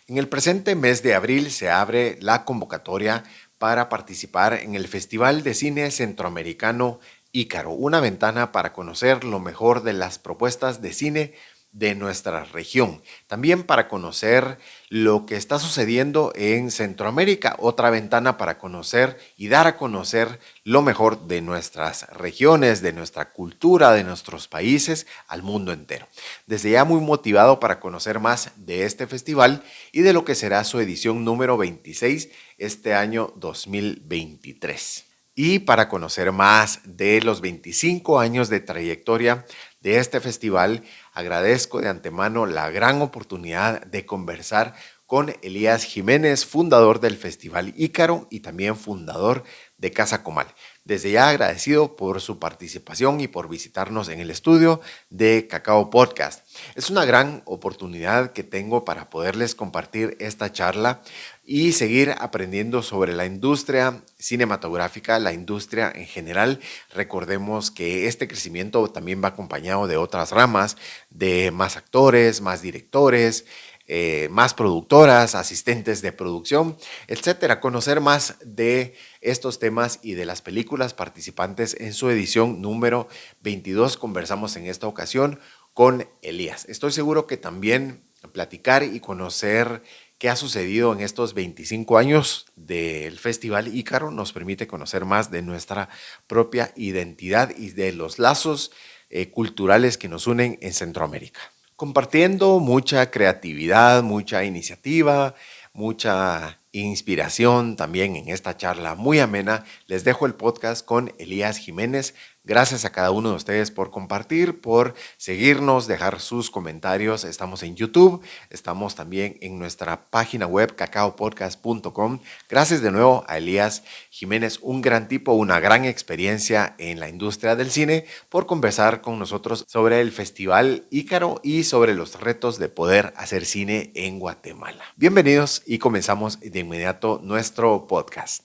En el presente mes de abril se abre la convocatoria para participar en el Festival de Cine Centroamericano Ícaro, una ventana para conocer lo mejor de las propuestas de cine de nuestra región. También para conocer lo que está sucediendo en Centroamérica, otra ventana para conocer y dar a conocer lo mejor de nuestras regiones, de nuestra cultura, de nuestros países al mundo entero. Desde ya muy motivado para conocer más de este festival y de lo que será su edición número 26 este año 2023. Y para conocer más de los 25 años de trayectoria de este festival, agradezco de antemano la gran oportunidad de conversar con Elías Jiménez, fundador del Festival Ícaro y también fundador de Casa Comal. Desde ya agradecido por su participación y por visitarnos en el estudio de Cacao Podcast. Es una gran oportunidad que tengo para poderles compartir esta charla y seguir aprendiendo sobre la industria cinematográfica, la industria en general. Recordemos que este crecimiento también va acompañado de otras ramas, de más actores, más directores, más productoras, asistentes de producción, etcétera. Conocer más de estos temas y de las películas participantes en su edición número 22. Conversamos en esta ocasión con Elías. Estoy seguro que también platicar y conocer qué ha sucedido en estos 25 años del Festival Ícaro nos permite conocer más de nuestra propia identidad y de los lazos culturales que nos unen en Centroamérica. Compartiendo mucha creatividad, mucha iniciativa, mucha inspiración también en esta charla muy amena, les dejo el podcast con Elías Jiménez. Gracias a cada uno de ustedes por compartir, por seguirnos, dejar sus comentarios. Estamos en YouTube, estamos también en nuestra página web cacaopodcast.com. Gracias de nuevo a Elías Jiménez, un gran tipo, una gran experiencia en la industria del cine, por conversar con nosotros sobre el Festival Ícaro y sobre los retos de poder hacer cine en Guatemala. Bienvenidos y comenzamos de inmediato nuestro podcast.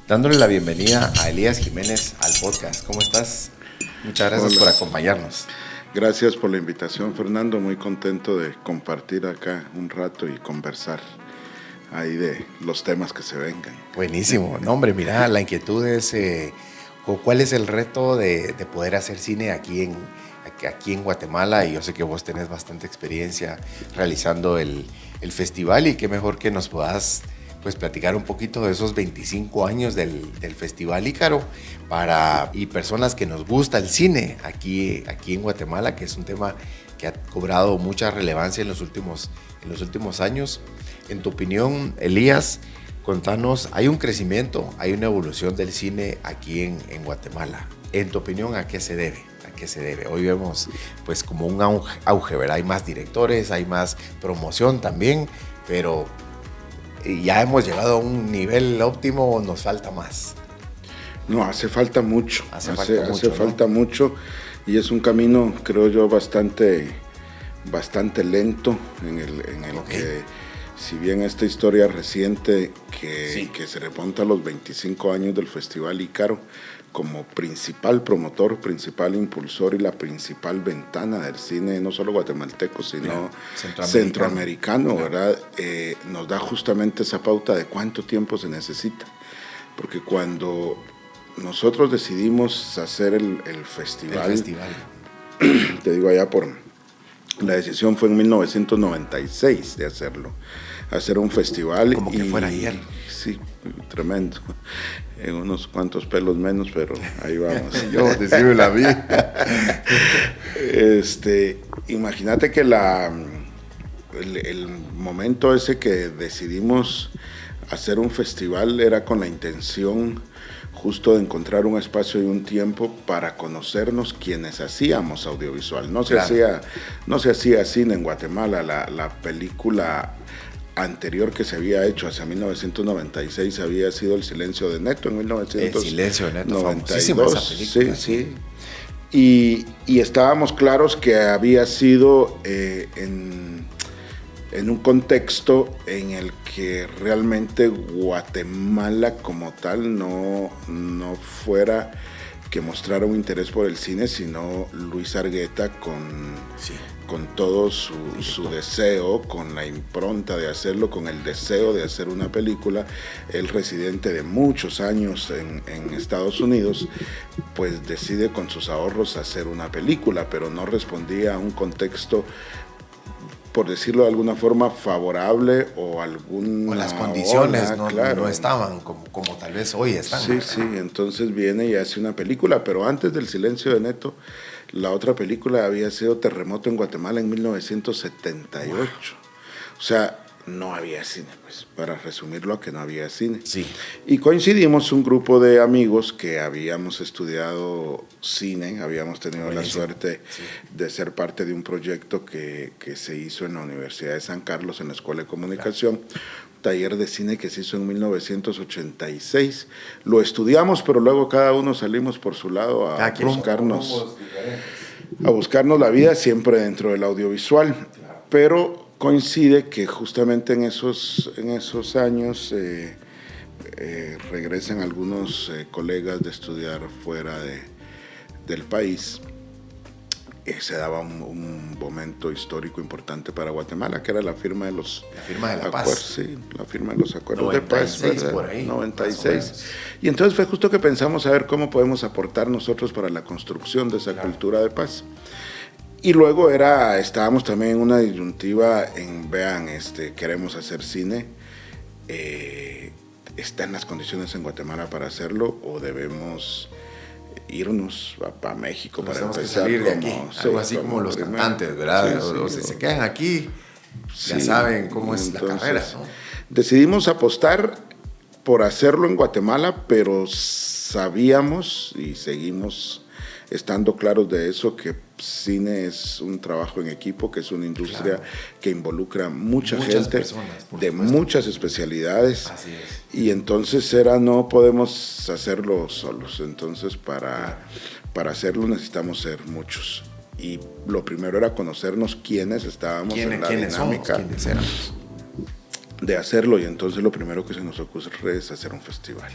Dándole la bienvenida a Elías Jiménez al podcast. ¿Cómo estás? Muchas gracias por acompañarnos. Gracias por la invitación, Fernando. Muy contento de compartir acá un rato y conversar ahí de los temas que se vengan. Buenísimo. No, hombre, mira, la inquietud es ¿cuál es el reto de poder hacer cine aquí en Guatemala? Y yo sé que vos tenés bastante experiencia realizando el festival, y qué mejor que nos puedas pues platicar un poquito de esos 25 años del Festival Ícaro y personas que nos gusta el cine aquí en Guatemala, que es un tema que ha cobrado mucha relevancia en los últimos años. En tu opinión, Elías, contanos, ¿hay un crecimiento, hay una evolución del cine aquí en Guatemala? En tu opinión, ¿a qué se debe? Hoy vemos pues como un auge, ¿verdad? Hay más directores, hay más promoción también, pero ya hemos llegado a un nivel óptimo o nos falta más. No, hace falta mucho. Hace ¿no? falta mucho, y es un camino, creo yo, bastante lento en el Okay. que, si bien esta historia reciente que se remonta a los 25 años del Festival Ícaro, como principal promotor, principal impulsor y la principal ventana del cine, no solo guatemalteco, sino centroamericano, ¿verdad? Nos da justamente esa pauta de cuánto tiempo se necesita. Porque cuando nosotros decidimos hacer el festival, te digo allá la decisión fue en 1996 de hacer un festival. Como que fuera ayer. sí, tremendo. En unos cuantos pelos menos, pero ahí vamos. Yo, decime la vi. Imagínate que el momento ese que decidimos hacer un festival era con la intención justo de encontrar un espacio y un tiempo para conocernos quienes hacíamos audiovisual. No se hacía cine en Guatemala. La película anterior que se había hecho hacia 1996 había sido El silencio de Neto en 1992. El silencio de Neto, famosísima esa película. Sí. Y estábamos claros que había sido en un contexto en el que realmente Guatemala como tal no fuera que mostrara un interés por el cine, sino Luis Argueta con todo su deseo, con la impronta de hacerlo, con el deseo de hacer una película. El residente de muchos años en Estados Unidos, pues decide con sus ahorros hacer una película, pero no respondía a un contexto, por decirlo de alguna forma, favorable o alguna... O las condiciones claro, no estaban como tal vez hoy están. Sí, entonces viene y hace una película, pero antes del silencio de Neto, la otra película había sido Terremoto en Guatemala en 1978. Wow. O sea, no había cine, pues, para resumirlo, que no había cine. Sí. Y coincidimos un grupo de amigos que habíamos estudiado cine, habíamos tenido Buenísimo. La suerte de ser parte de un proyecto que se hizo en la Universidad de San Carlos, en la Escuela de Comunicación, taller de cine que se hizo en 1986. Lo estudiamos, pero luego cada uno salimos por su lado a buscarnos la vida, siempre dentro del audiovisual. Claro. Pero coincide que justamente en esos años regresan algunos colegas de estudiar fuera del país. Se daba un momento histórico importante para Guatemala, que era la firma de los paz. Sí, la firma de los acuerdos de paz, ¿verdad? Por ahí, 96. Y entonces fue justo que pensamos a ver cómo podemos aportar nosotros para la construcción de esa cultura de paz. Y luego estábamos también en una disyuntiva queremos hacer cine, ¿están las condiciones en Guatemala para hacerlo o debemos irnos a México para empezar? Salir de aquí, algo así como los cantantes, ¿verdad? O se quedan aquí, ya saben cómo es la carrera, ¿no? Decidimos apostar por hacerlo en Guatemala, pero sabíamos y seguimos estando claros de eso, que cine es un trabajo en equipo, que es una industria que involucra muchas gente personas, de muchas especialidades. Así es. Y entonces no podemos hacerlo solos. Entonces para hacerlo necesitamos ser muchos. Y lo primero era conocernos quiénes estábamos en la dinámica de hacerlo. Y entonces lo primero que se nos ocurre es hacer un festival.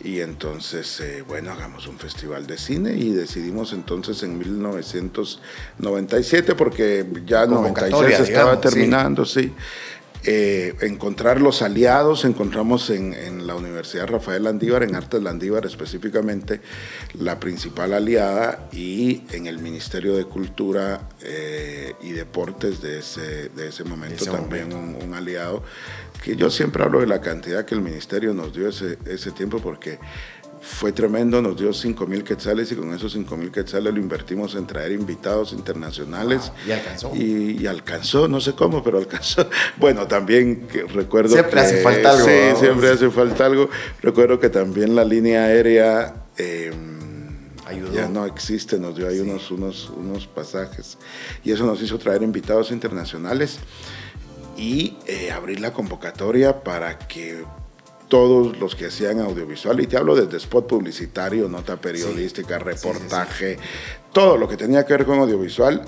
Y entonces, hagamos un festival de cine, y decidimos entonces en 1997, porque ya 96 estaba terminando, sí. Encontrar los aliados. Encontramos en la Universidad Rafael Landívar, en Artes Landívar específicamente, la principal aliada, y en el Ministerio de Cultura y Deportes de ese momento también un aliado, que yo siempre hablo de la cantidad que el ministerio nos dio ese tiempo, porque fue tremendo. Nos dio 5,000 quetzales, y con esos 5,000 quetzales lo invertimos en traer invitados internacionales. Y alcanzó. Y alcanzó, no sé cómo, pero alcanzó. Bueno, también recuerdo siempre hace falta algo. Sí, siempre hace falta algo. Recuerdo que también la línea aérea ya no existe, nos dio ahí unos pasajes, y eso nos hizo traer invitados internacionales y abrir la convocatoria para que todos los que hacían audiovisual, y te hablo desde spot publicitario, nota periodística, reportaje, todo lo que tenía que ver con audiovisual,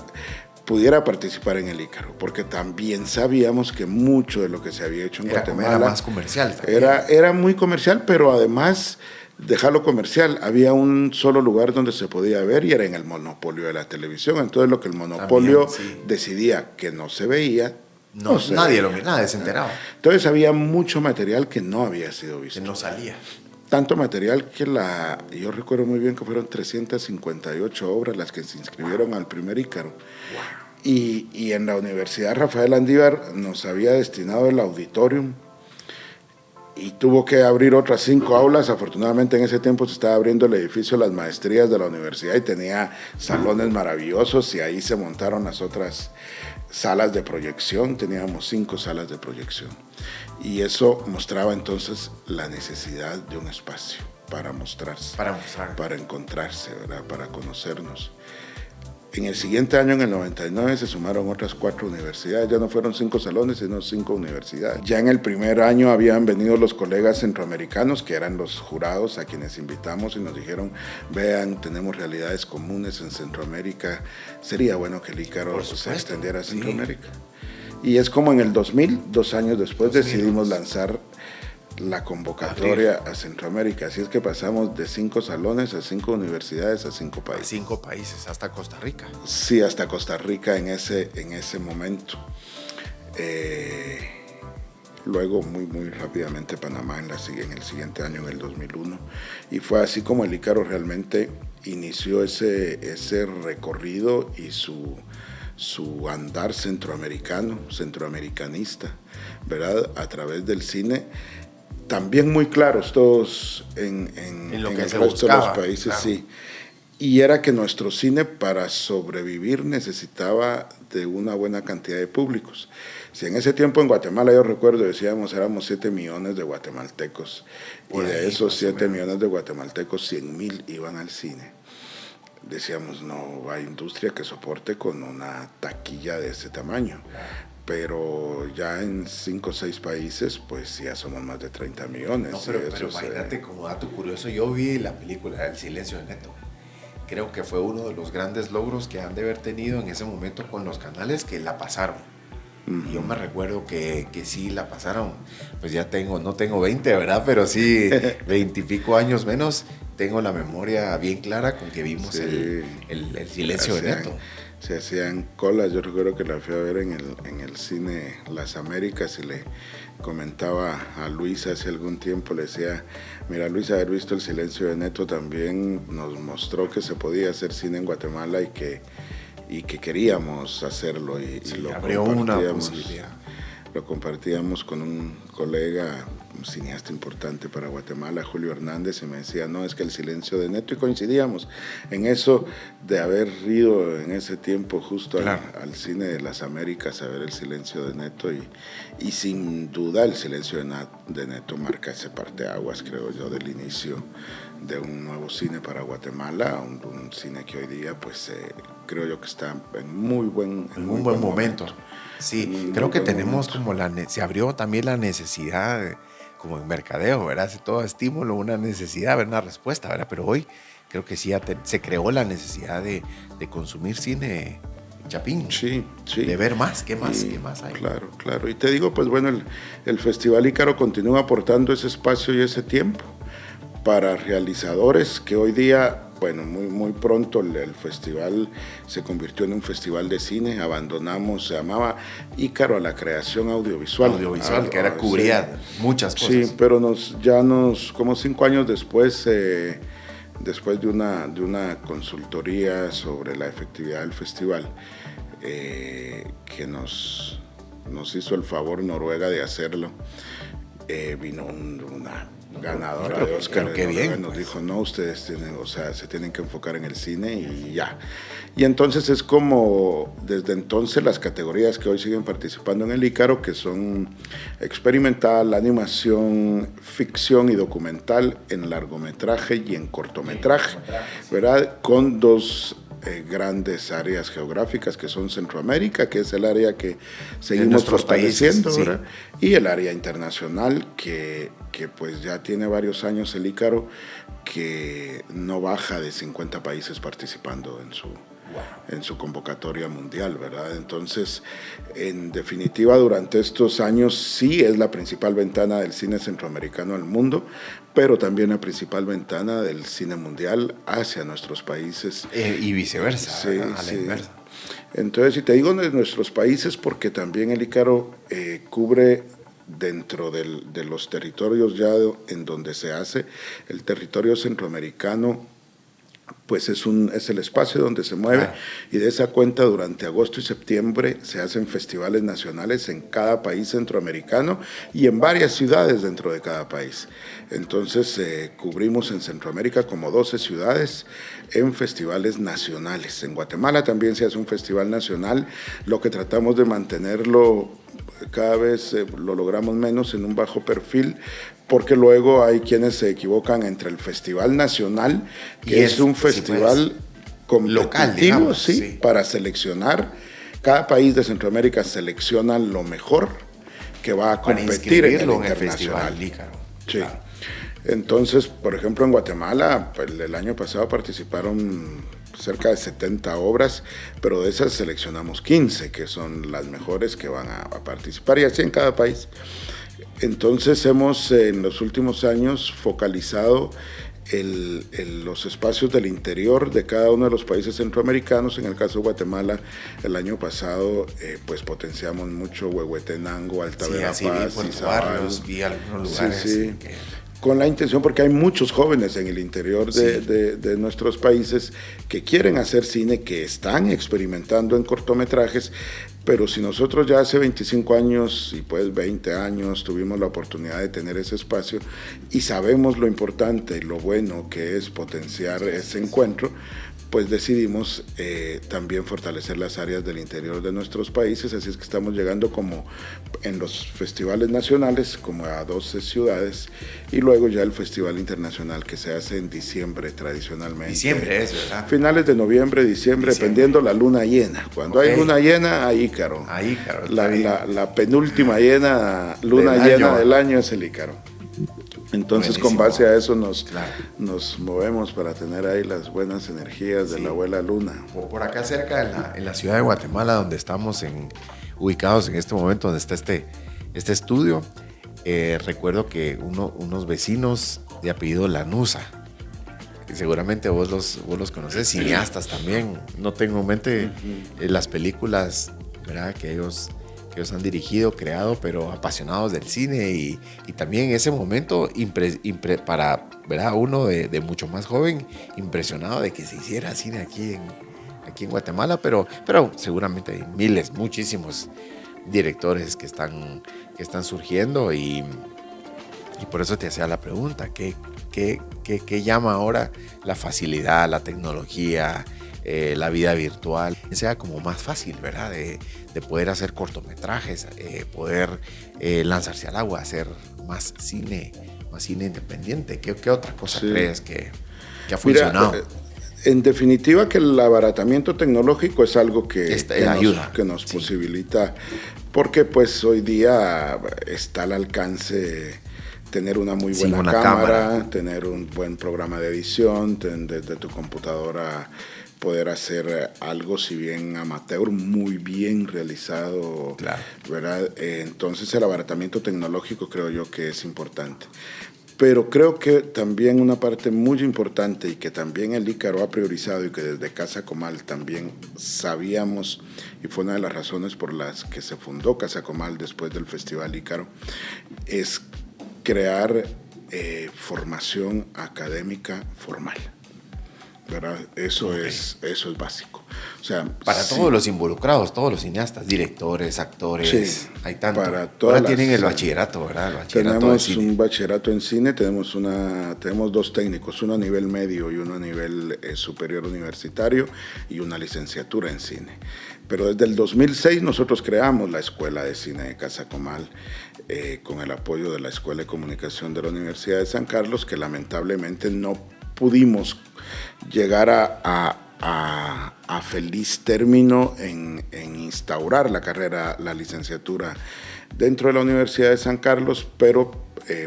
pudiera participar en el Ícaro, porque también sabíamos que mucho de lo que se había hecho en Guatemala era más comercial también. Era muy comercial, pero además dejarlo comercial, había un solo lugar donde se podía ver, y era en el monopolio de la televisión. Entonces lo que el monopolio decidía que no se veía, nadie se enteraba. Entonces había mucho material que no había sido visto. Que no salía. Tanto material que yo recuerdo muy bien que fueron 358 obras las que se inscribieron al primer Ícaro. Wow. Y en la Universidad Rafael Landívar nos había destinado el auditorium y tuvo que abrir otras 5 aulas. Afortunadamente en ese tiempo se estaba abriendo el edificio de las maestrías de la universidad y tenía salones maravillosos, y ahí se montaron las otras salas de proyección. Teníamos 5 salas de proyección, y eso mostraba entonces la necesidad de un espacio para mostrarse, para encontrarse, ¿verdad? Para conocernos. En el siguiente año, en el 99, se sumaron otras 4 universidades. Ya no fueron 5 salones, sino 5 universidades. Ya en el primer año habían venido los colegas centroamericanos, que eran los jurados a quienes invitamos, y nos dijeron: vean, tenemos realidades comunes en Centroamérica, sería bueno que el Ícaro se extendiera a Centroamérica. Sí. Y es como en el 2000, 2 años después, decidimos lanzar la convocatoria a Centroamérica. Así es que pasamos de 5 salones a 5 universidades a 5 países. A 5 países, hasta Costa Rica. Sí, hasta Costa Rica en ese momento. Luego, muy rápidamente, Panamá en el siguiente año, en el 2001. Y fue así como el Ícaro realmente inició ese recorrido y su andar centroamericanista, ¿verdad? A través del cine. También muy claros todos en lo que el resto de los países, claro. Sí. Y era que nuestro cine, para sobrevivir, necesitaba de una buena cantidad de públicos. Si en ese tiempo en Guatemala, yo recuerdo, decíamos, éramos 7 millones de guatemaltecos, y de esos 7 millones de guatemaltecos, 100,000 iban al cine. Decíamos, no hay industria que soporte con una taquilla de ese tamaño. Pero ya en 5 o 6 países, pues ya somos más de 30 millones. No, pero imagínate, como dato curioso, yo vi la película El Silencio de Neto. Creo que fue uno de los grandes logros que han de haber tenido en ese momento con los canales que la pasaron. Y yo me recuerdo que sí la pasaron. Pues ya no tengo 20, ¿verdad? Pero sí, 20 y pico años menos, tengo la memoria bien clara con que vimos el Silencio de Neto. Se hacían colas. Yo recuerdo que la fui a ver en el cine Las Américas, y le comentaba a Luisa hace algún tiempo, le decía: mira, Luisa, haber visto El Silencio de Neto también nos mostró que se podía hacer cine en Guatemala y que queríamos hacerlo, y lo abrió una posibilidad. Lo compartíamos con un colega, un cineasta importante para Guatemala, Julio Hernández, y me decía: no, es que El Silencio de Neto, y coincidíamos en eso de haber ido en ese tiempo justo al cine de las Américas a ver El Silencio de Neto, y sin duda El Silencio de Neto marca ese parteaguas, creo yo, del inicio de un nuevo cine para Guatemala, un cine que hoy día, pues creo yo que está en muy buen momento. Sí, creo que tenemos como se abrió también la necesidad, como en mercadeo, ¿verdad? Todo estímulo, una necesidad, una respuesta, ¿verdad? Pero hoy creo que sí se creó la necesidad de consumir cine chapín. Sí. De ver más, ¿qué más hay? Claro. Y te digo, pues bueno, el Festival Ícaro continúa aportando ese espacio y ese tiempo para realizadores que hoy día, bueno, muy pronto el festival se convirtió en un festival de cine. Se llamaba Ícaro a la creación audiovisual. Que cubría muchas cosas. Sí, pero como 5 años después, después de una consultoría sobre la efectividad del festival, que nos hizo el favor Noruega de hacerlo, vino una ganadora de Oscar de Noruega, nos dijo: no, ustedes se tienen que enfocar en el cine, y ya. Y entonces es como, desde entonces, las categorías que hoy siguen participando en el Ícaro, que son experimental, animación, ficción y documental, en largometraje y en cortometraje, ¿verdad? Con 2 grandes áreas geográficas, que son Centroamérica, que es el área que seguimos fortaleciendo, ¿verdad? Y el área internacional, que pues ya tiene varios años el Ícaro, que no baja de 50 países participando en su convocatoria mundial, ¿verdad? Entonces, en definitiva, durante estos años sí es la principal ventana del cine centroamericano al mundo, pero también la principal ventana del cine mundial hacia nuestros países. Y viceversa, a la inversa. Entonces, si te digo de nuestros países, porque también el Ícaro cubre dentro de los territorios ya en donde se hace, el territorio centroamericano pues es el espacio donde se mueve, y de esa cuenta durante agosto y septiembre se hacen festivales nacionales en cada país centroamericano y en varias ciudades dentro de cada país. Entonces cubrimos en Centroamérica como 12 ciudades en festivales nacionales. En Guatemala también se hace un festival nacional, lo que tratamos de mantenerlo cada vez lo logramos menos en un bajo perfil, porque luego hay quienes se equivocan entre el Festival Nacional, que es un festival competitivo, local, digamos, sí, para seleccionar. Cada país de Centroamérica selecciona lo mejor que va a competir en el internacional. Sí. Claro. Entonces, por ejemplo, en Guatemala, pues, el año pasado participaron cerca de 70 obras, pero de esas seleccionamos 15, que son las mejores que van a participar, y así en cada país. Entonces hemos en los últimos años focalizado los espacios del interior de cada uno de los países centroamericanos. En el caso de Guatemala, el año pasado pues potenciamos mucho Huehuetenango, Alta Verapaz, Izabal. Vi algunos lugares. Sí. Con la intención, porque hay muchos jóvenes en el interior de nuestros países que quieren hacer cine, que están experimentando en cortometrajes, pero si nosotros ya hace 25 años y pues 20 años tuvimos la oportunidad de tener ese espacio y sabemos lo importante y lo bueno que es potenciar ese encuentro, pues decidimos también fortalecer las áreas del interior de nuestros países, así es que estamos llegando como en los festivales nacionales, como a 12 ciudades, y luego ya el festival internacional que se hace en diciembre tradicionalmente. Diciembre es, ¿verdad? Finales de noviembre, diciembre, dependiendo la luna llena. Cuando hay luna llena, hay Ícaro. La penúltima luna llena del año es el Ícaro. Entonces, buenísimo. Con base a eso nos movemos para tener ahí las buenas energías de la abuela luna. Por acá cerca, en la ciudad de Guatemala, donde estamos ubicados en este momento, donde está este estudio, recuerdo que unos vecinos de apellido Lanuza, seguramente vos los conoces, cineastas también. No tengo en mente las películas, ¿verdad?, que ellos han dirigido, creado, pero apasionados del cine, y también en ese momento para, ¿verdad?, uno de mucho más joven, impresionado de que se hiciera cine aquí en Guatemala, pero seguramente hay muchísimos directores que están surgiendo, y por eso te hacía la pregunta, ¿qué llama ahora la facilidad, la tecnología, la vida virtual, sea como más fácil, ¿verdad?, de poder hacer cortometrajes, poder lanzarse al agua, hacer más cine independiente? ¿Qué otra cosa crees que ha funcionado? Mira, en definitiva, que el abaratamiento tecnológico es algo que nos posibilita, porque pues hoy día está al alcance tener una muy buena cámara, tener un buen programa de edición, desde tu computadora poder hacer algo, si bien amateur, muy bien realizado, ¿verdad? Entonces el abaratamiento tecnológico creo yo que es importante. Pero creo que también una parte muy importante, y que también el Ícaro ha priorizado, y que desde Casa Comal también sabíamos, y fue una de las razones por las que se fundó Casa Comal después del Festival Ícaro, es crear formación académica formal, ¿verdad? Eso es básico. O sea, para todos los involucrados, todos los cineastas, directores, actores, hay tanto. Ahora tienen el bachillerato, ¿verdad? Tenemos un bachillerato en cine, tenemos dos técnicos, uno a nivel medio y uno a nivel superior universitario, y una licenciatura en cine. Pero desde el 2006 nosotros creamos la Escuela de Cine de Casa Comal, con el apoyo de la Escuela de Comunicación de la Universidad de San Carlos, que lamentablemente no pudimos llegar a feliz término en instaurar la licenciatura dentro de la Universidad de San Carlos, pero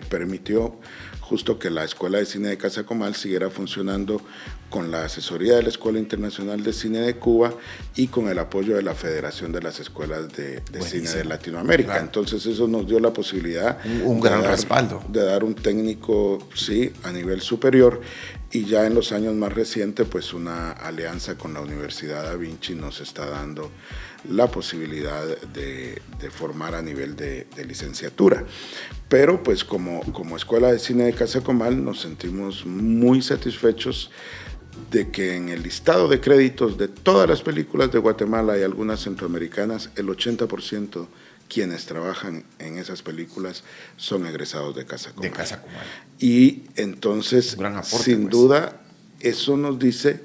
permitió justo que la Escuela de Cine de Casa Comal siguiera funcionando con la asesoría de la Escuela Internacional de Cine de Cuba y con el apoyo de la Federación de las Escuelas de Cine de Latinoamérica. Claro. Entonces eso nos dio la posibilidad un gran respaldo de dar un técnico, sí, a nivel superior, y ya en los años más recientes pues una alianza con la Universidad Da Vinci nos está dando la posibilidad de formar a nivel de licenciatura. Pero pues como Escuela de Cine de Casa Comal nos sentimos muy satisfechos de que en el listado de créditos de todas las películas de Guatemala y algunas centroamericanas, el 80% quienes trabajan en esas películas son egresados de Casa Comal. De Casa Comal. Y entonces, aporte, sin pues. duda, eso nos dice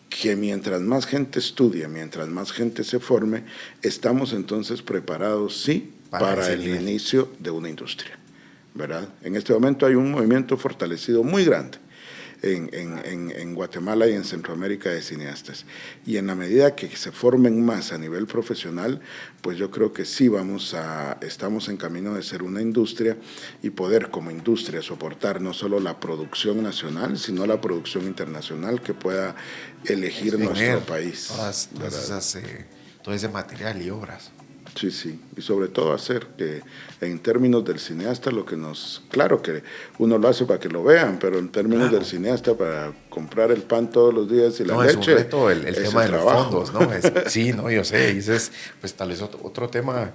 que mientras más gente estudie, mientras más gente se forme, estamos entonces preparados, sí, para el inicio de una industria, ¿verdad? En este momento hay un movimiento fortalecido muy grande en Guatemala y en Centroamérica de cineastas. Y en la medida que se formen más a nivel profesional, pues yo creo que sí estamos en camino de ser una industria y poder como industria soportar no solo la producción nacional, sino la producción internacional que pueda elegir nuestro país. Todo ese material y obras. Sí, sí, y sobre todo hacer que en términos del cineasta lo que claro que uno lo hace para que lo vean, pero en términos del cineasta para comprar el pan todos los días y la leche. No, es un reto el tema de los fondos, ¿no? Sí, no, yo sé, y ese es pues tal vez otro tema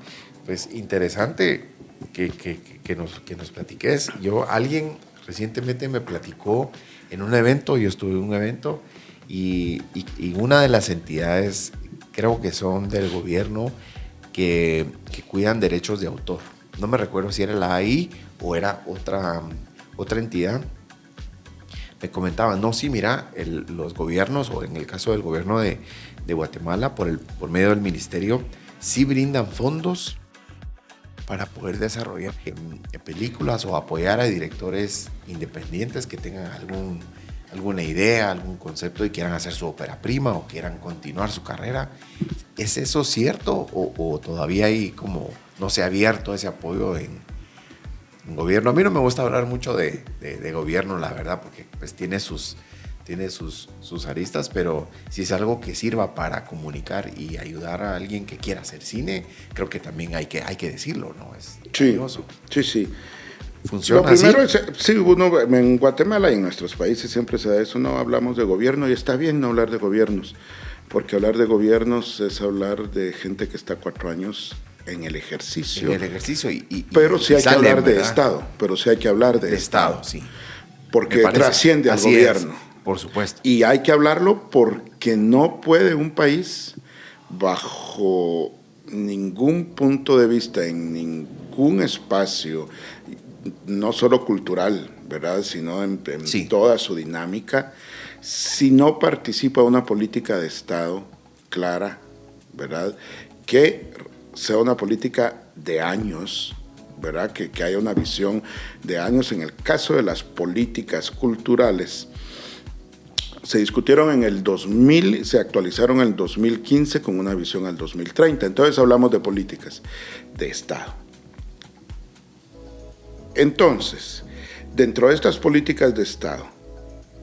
pues interesante que nos platiques. Alguien recientemente me platicó en un evento, yo estuve en un evento y una de las entidades, creo que son del gobierno, que cuidan derechos de autor. No me recuerdo si era la AI o era otra entidad. Me comentaban, no, sí, mira, los gobiernos, o en el caso del gobierno de Guatemala, por medio del ministerio, sí brindan fondos para poder desarrollar películas o apoyar a directores independientes que tengan alguna idea, algún concepto y quieran hacer su ópera prima o quieran continuar su carrera. ¿Es eso cierto o todavía hay como no se ha abierto ese apoyo en gobierno? A mí no me gusta hablar mucho de gobierno, la verdad, porque pues tiene sus aristas, pero si es algo que sirva para comunicar y ayudar a alguien que quiera hacer cine, creo que también hay que decirlo, ¿no? Es valioso. Sí. ¿Funciona Lo primero así? Sí, en Guatemala y en nuestros países siempre se da eso, no hablamos de gobierno y está bien no hablar de gobiernos, porque hablar de gobiernos es hablar de gente que está 4 años en el ejercicio. Pero sí hay que hablar de Estado, de Estado, sí. Porque trasciende al gobierno. Por supuesto. Y hay que hablarlo porque no puede un país, bajo ningún punto de vista, en ningún espacio, no solo cultural, ¿verdad?, sino en toda su dinámica, si no participa una política de Estado clara, ¿verdad?, que sea una política de años, ¿verdad?, que haya una visión de años. En el caso de las políticas culturales, se discutieron en el 2000, se actualizaron en el 2015 con una visión al 2030. Entonces hablamos de políticas de Estado. Entonces, dentro de estas políticas de Estado,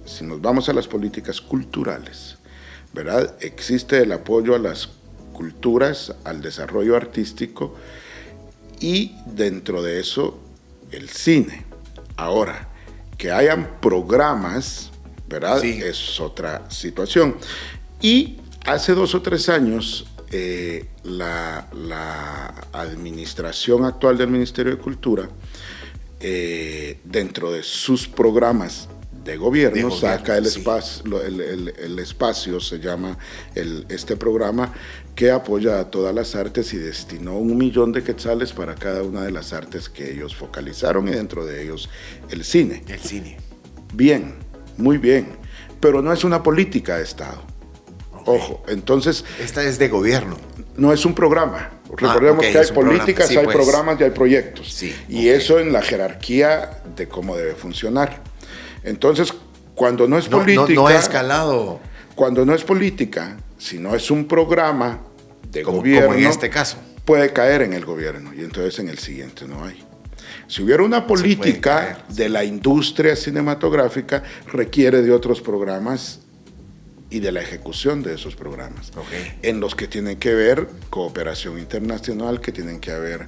si nos vamos a las políticas culturales, ¿verdad?, existe el apoyo a las culturas, al desarrollo artístico y dentro de eso el cine. Ahora, que hayan programas, ¿verdad?, sí, es otra situación. Y hace 2 o 3 años, la administración actual del Ministerio de Cultura, dentro de sus programas de gobierno, saca el espacio, se llama este programa, que apoya a todas las artes y destinó 1 millón de quetzales para cada una de las artes que ellos focalizaron, y dentro de ellos el cine. El cine. Bien, muy bien, pero no es una política de Estado. Okay. Ojo, entonces... Esta es de gobierno. No es un programa. Recordemos que hay políticas, sí, hay programas y hay proyectos. Sí, y eso en la jerarquía de cómo debe funcionar. Entonces, cuando no es política... No ha escalado. Cuando no es política, sino es un programa de gobierno... Como en este caso. Puede caer en el gobierno, y entonces en el siguiente no hay. Si hubiera una política de la industria cinematográfica, requiere de otros programas y de la ejecución de esos programas, en los que tienen que ver cooperación internacional, que tienen que haber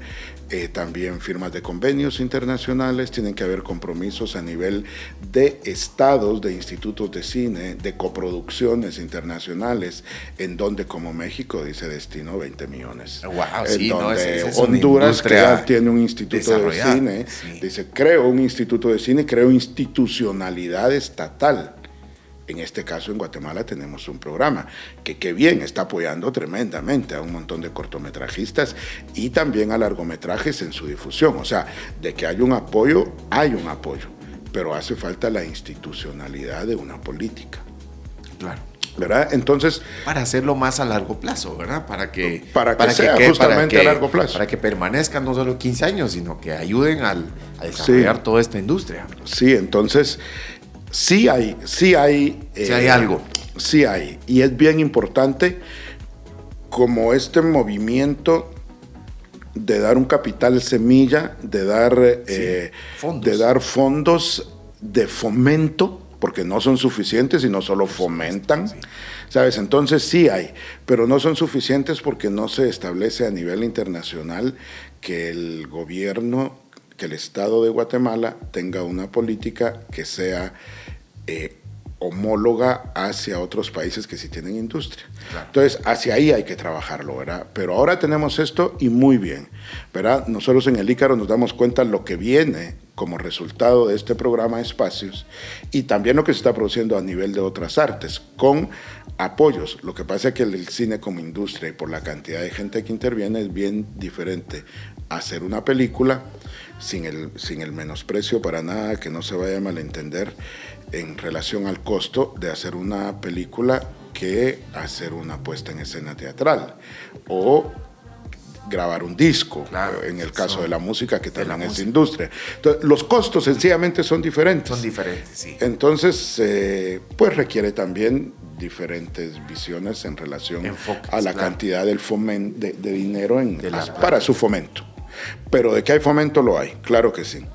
también firmas de convenios internacionales, tienen que haber compromisos a nivel de estados, de institutos de cine, de coproducciones internacionales, en donde, como México dice, destinó 20 millones. Wow, sí, donde Honduras, que ya tiene un instituto de cine, dice, creo un instituto de cine, creo institucionalidad estatal, En este caso, en Guatemala tenemos un programa que bien, está apoyando tremendamente a un montón de cortometrajistas y también a largometrajes en su difusión. O sea, de que hay un apoyo, pero hace falta la institucionalidad de una política. Claro. ¿Verdad? Entonces, para hacerlo más a largo plazo, ¿verdad? Para que sea justamente a largo plazo. Para que permanezcan no solo 15 años, sino que ayuden a desarrollar toda esta industria. Sí, entonces sí hay algo. Sí hay. Y es bien importante como este movimiento de dar un capital semilla, de dar fondos de fomento, porque no son suficientes y no solo fomentan, ¿sabes? Entonces sí hay, pero no son suficientes porque no se establece a nivel internacional que el gobierno, que el Estado de Guatemala tenga una política que sea homóloga hacia otros países que sí tienen industria. Claro. Entonces, hacia ahí hay que trabajarlo, ¿verdad? Pero ahora tenemos esto y muy bien, ¿verdad? Nosotros en el Ícaro nos damos cuenta lo que viene como resultado de este programa Espacios y también lo que se está produciendo a nivel de otras artes, con apoyos. Lo que pasa es que el cine como industria y por la cantidad de gente que interviene es bien diferente hacer una película sin el menosprecio para nada, que no se vaya a malentender en relación al costo de hacer una película que hacer una puesta en escena teatral o grabar un disco, claro, en el caso de la música, que también es industria. Entonces, los costos sencillamente son diferentes. Son diferentes, sí. Entonces, pues requiere también diferentes visiones en relación a la cantidad del de dinero para su fomento. Pero de que hay fomento, lo hay, claro que sí.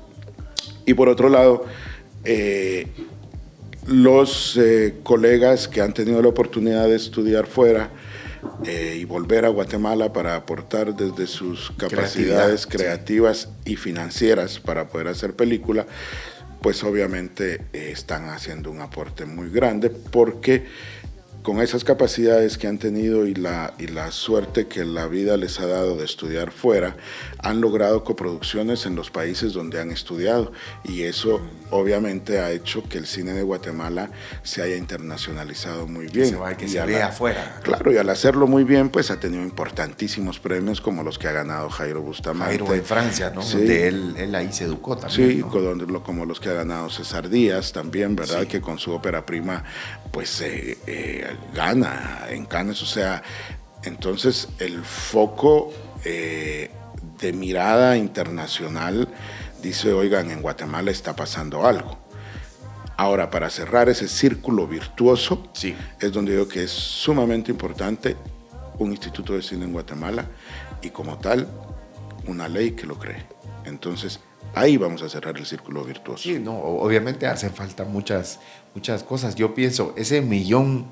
Y por otro lado, los colegas que han tenido la oportunidad de estudiar fuera y volver a Guatemala para aportar desde sus capacidades creativas y financieras para poder hacer película, pues obviamente están haciendo un aporte muy grande, porque con esas capacidades que han tenido y la suerte que la vida les ha dado de estudiar fuera, han logrado coproducciones en los países donde han estudiado, y eso obviamente ha hecho que el cine de Guatemala se haya internacionalizado muy bien. Que se vea afuera. Claro, y al hacerlo muy bien, pues ha tenido importantísimos premios como los que ha ganado Jairo Bustamante. Jairo en Francia, ¿no? Sí. Donde él ahí se educó también. Sí, ¿no? Como los que ha ganado César Díaz también, ¿verdad? Sí. Que con su ópera prima, pues gana en Cannes. O sea, entonces el foco de mirada internacional dice, oigan, en Guatemala está pasando algo. Ahora, para cerrar ese círculo virtuoso, sí, es donde digo que es sumamente importante un instituto de cine en Guatemala y como tal, una ley que lo cree. Entonces, ahí vamos a cerrar el círculo virtuoso. Sí, no, obviamente hacen falta muchas cosas. Yo pienso, ese 1,000,000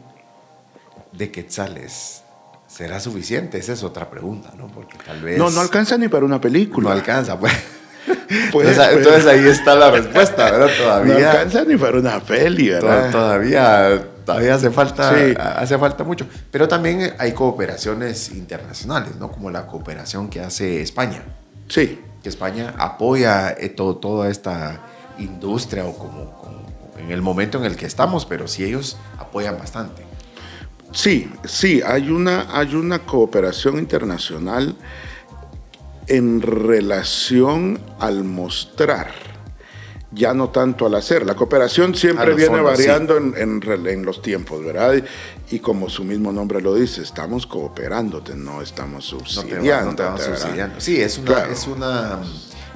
de quetzales, ¿será suficiente? Esa es otra pregunta, ¿no? Porque tal vez... No alcanza ni para una película. No alcanza, pues. Entonces ahí está la respuesta, ¿verdad? Todavía no alcanza ni para una peli, ¿verdad? Todavía hace falta mucho. Pero también hay cooperaciones internacionales, ¿no? Como la cooperación que hace España. Sí. Que España apoya toda esta industria, o como en el momento en el que estamos, pero sí ellos apoyan bastante. Sí, hay una cooperación internacional en relación al mostrar, ya no tanto al hacer. La cooperación siempre viene variando, sí, en los tiempos, ¿verdad? Y como su mismo nombre lo dice, estamos cooperando, no estamos subsidiando. No te vamos subsidiando. Sí, es una,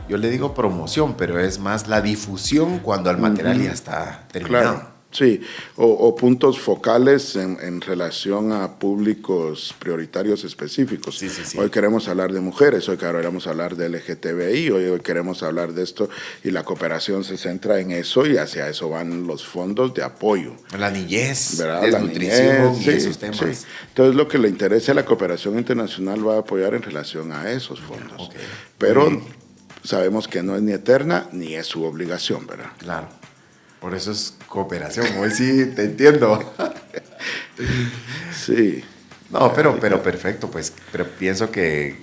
yo le digo promoción, pero es más la difusión cuando el material ya está terminado. Claro. Sí, o puntos focales en relación a públicos prioritarios específicos. Sí. Hoy queremos hablar de mujeres, hoy queremos hablar de LGTBI, hoy queremos hablar de esto, y la cooperación se centra en eso, y hacia eso van los fondos de apoyo. La niñez, ¿verdad? La nutrición y esos temas. Sí. Entonces, lo que le interesa a la cooperación internacional va a apoyar en relación a esos fondos. Okay. Pero sabemos que no es ni eterna ni es su obligación, ¿verdad? Claro. Por eso es cooperación, hoy sí te entiendo. Sí. No, pero perfecto, pues. Pero pienso que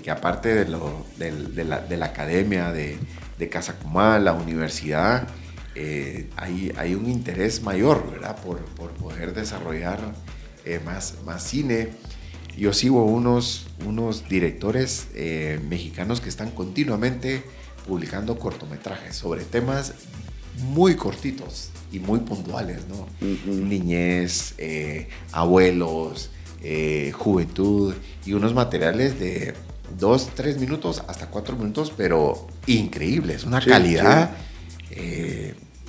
aparte de la academia de Casa Kumal, la universidad, hay un interés mayor, ¿verdad? Por poder desarrollar más cine. Yo sigo unos directores mexicanos que están continuamente publicando cortometrajes sobre temas muy cortitos y muy puntuales, ¿no? Niñez, abuelos, juventud, y unos materiales de 2, 3 minutos hasta 4 minutos, pero increíbles, una calidad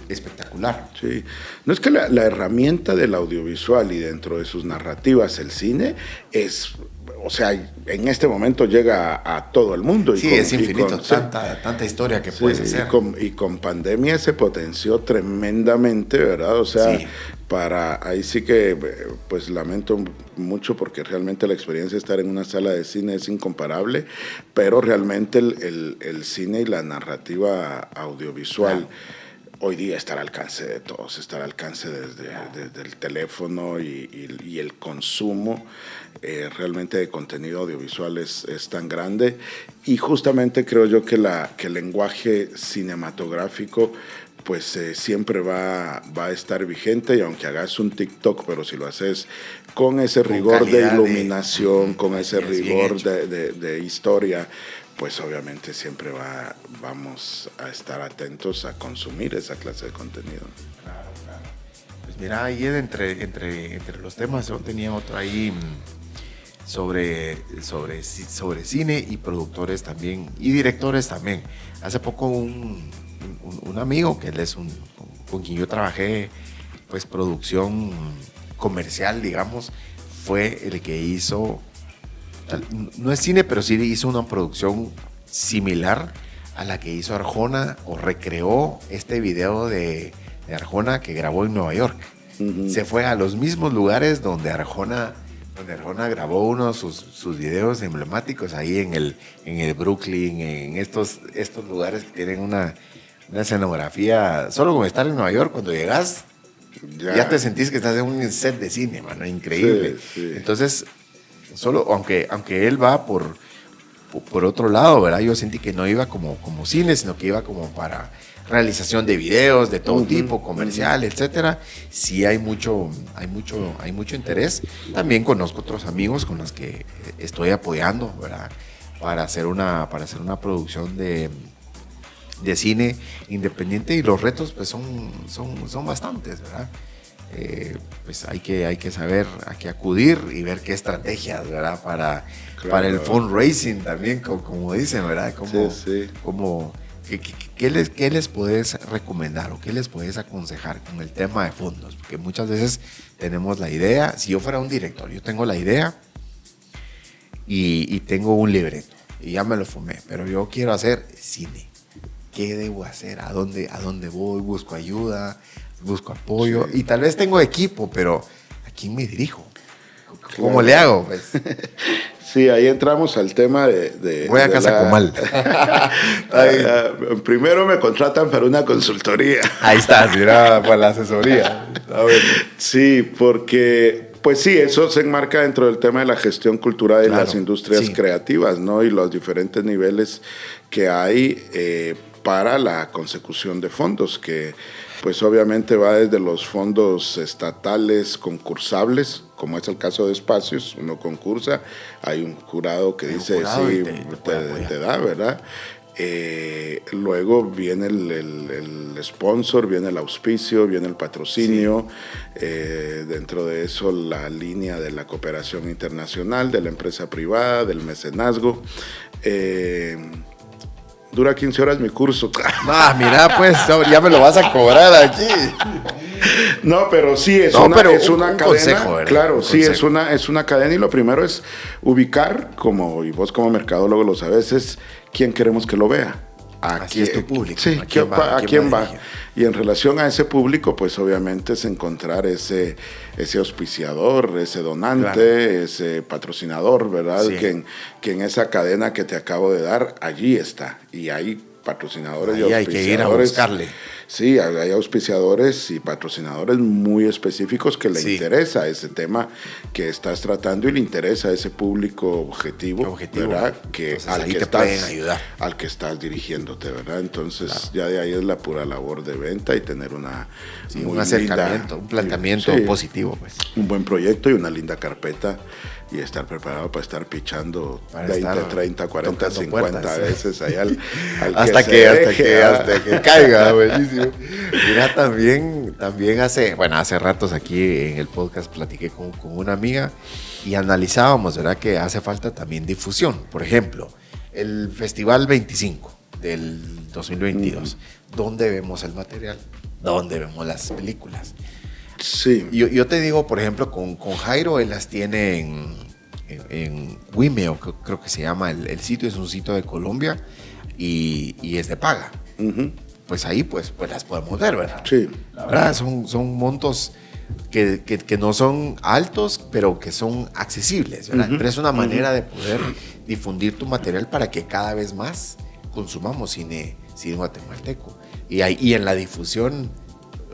espectacular. Sí, no es que la herramienta del audiovisual y dentro de sus narrativas el cine es, o sea, en este momento llega a todo el mundo. Sí, es infinito, tanta historia que puedes hacer. Y con pandemia se potenció tremendamente, ¿verdad? O sea, sí. Ahí sí que, pues lamento mucho porque realmente la experiencia de estar en una sala de cine es incomparable, pero realmente el cine y la narrativa audiovisual hoy día está al alcance de todos, está al alcance desde el teléfono y el consumo realmente de contenido audiovisual es tan grande, y justamente creo yo que el lenguaje cinematográfico pues siempre va a estar vigente, y aunque hagas un TikTok, pero si lo haces con ese rigor de iluminación, con ese rigor de historia, pues obviamente siempre vamos a estar atentos a consumir esa clase de contenido. Claro, claro. Pues mira, ahí entre los temas yo tenía otro ahí sobre cine y productores también, y directores también. Hace poco un amigo, que él es con quien yo trabajé, pues producción comercial, digamos, fue el que hizo, no es cine, pero sí hizo una producción similar a la que hizo Arjona, o recreó este video de Arjona que grabó en Nueva York. Uh-huh. Se fue a los mismos lugares donde Arjona grabó uno de sus videos emblemáticos, ahí en el Brooklyn, en estos lugares que tienen una escenografía. Solo con estar en Nueva York, cuando llegas, ya te sentís que estás en un set de cine, mano, increíble. Sí, sí. Entonces, solo, aunque él va por otro lado, ¿verdad? Yo sentí que no iba como cine, sino que iba como para realización de videos de todo tipo, comercial, etcétera. Sí hay mucho interés. También conozco otros amigos con los que estoy apoyando, ¿verdad? Para hacer una producción de cine independiente, y los retos pues son bastantes, ¿verdad? Pues hay que saber a qué acudir y ver qué estrategias, ¿verdad? Para el fundraising también, como dicen, ¿verdad? ¿Qué les puedes recomendar o qué les puedes aconsejar con el tema de fondos? Porque muchas veces tenemos la idea. Si yo fuera un director, yo tengo la idea y tengo un libreto y ya me lo fumé, pero yo quiero hacer cine. ¿Qué debo hacer? ¿A dónde voy? ¿Busco ayuda? ¿Busco apoyo? Sí. Y tal vez tengo equipo, pero ¿a quién me dirijo? ¿Cómo le hago? Pues? Sí, ahí entramos al tema de voy a Casa Comal. Primero me contratan para una consultoría. Ahí estás, mira, para la asesoría. Sí, porque pues sí, eso se enmarca dentro del tema de la gestión cultural de las industrias creativas, ¿no? Y los diferentes niveles que hay para la consecución de fondos, que pues obviamente va desde los fondos estatales concursables, como es el caso de espacios. Uno concursa, hay un jurado que dice sí, te da, ¿verdad? Luego viene el sponsor, viene el auspicio, viene el patrocinio, dentro de eso la línea de la cooperación internacional, de la empresa privada, del mecenazgo. Dura 15 horas mi curso. Mira, pues ya me lo vas a cobrar aquí. No, pero sí es una cadena. Consejo, claro, sí es una cadena, y lo primero es ubicar, y vos como mercadólogo lo sabes, es quién queremos que lo vea. Así es tu público. Sí, ¿a quién va? Y en relación a ese público, pues obviamente es encontrar ese auspiciador, ese donante, ese patrocinador, ¿verdad? Sí. Que en esa cadena que te acabo de dar, allí está. Y ahí patrocinadores ahí y hay que ir a buscarle. Sí, hay auspiciadores y patrocinadores muy específicos que le interesa ese tema que estás tratando y le interesa ese público objetivo. ¿Verdad? Que entonces, al que pueden ayudar. Al que estás dirigiéndote, ¿verdad? Entonces ya de ahí es la pura labor de venta y tener un acercamiento, un planteamiento positivo. Pues. Un buen proyecto y una linda carpeta y estar preparado para estar pichando para 20, 30, 40, 50 puertas, veces ahí al hasta que caiga. Buenísimo. Mira, también hace ratos aquí en el podcast platiqué con una amiga y analizábamos, ¿verdad?, que hace falta también difusión. Por ejemplo, el Festival 25 del 2022. ¿Dónde vemos el material? ¿Dónde vemos las películas? Sí. Yo te digo, por ejemplo, con Jairo, él las tiene en Vimeo, creo que se llama el sitio, es un sitio de Colombia y es de paga. Pues ahí pues las podemos ver, ¿verdad? Sí. La verdad, son montos que no son altos, pero que son accesibles, ¿verdad? Pero es una manera de poder difundir tu material para que cada vez más consumamos cine guatemalteco. Y en la difusión,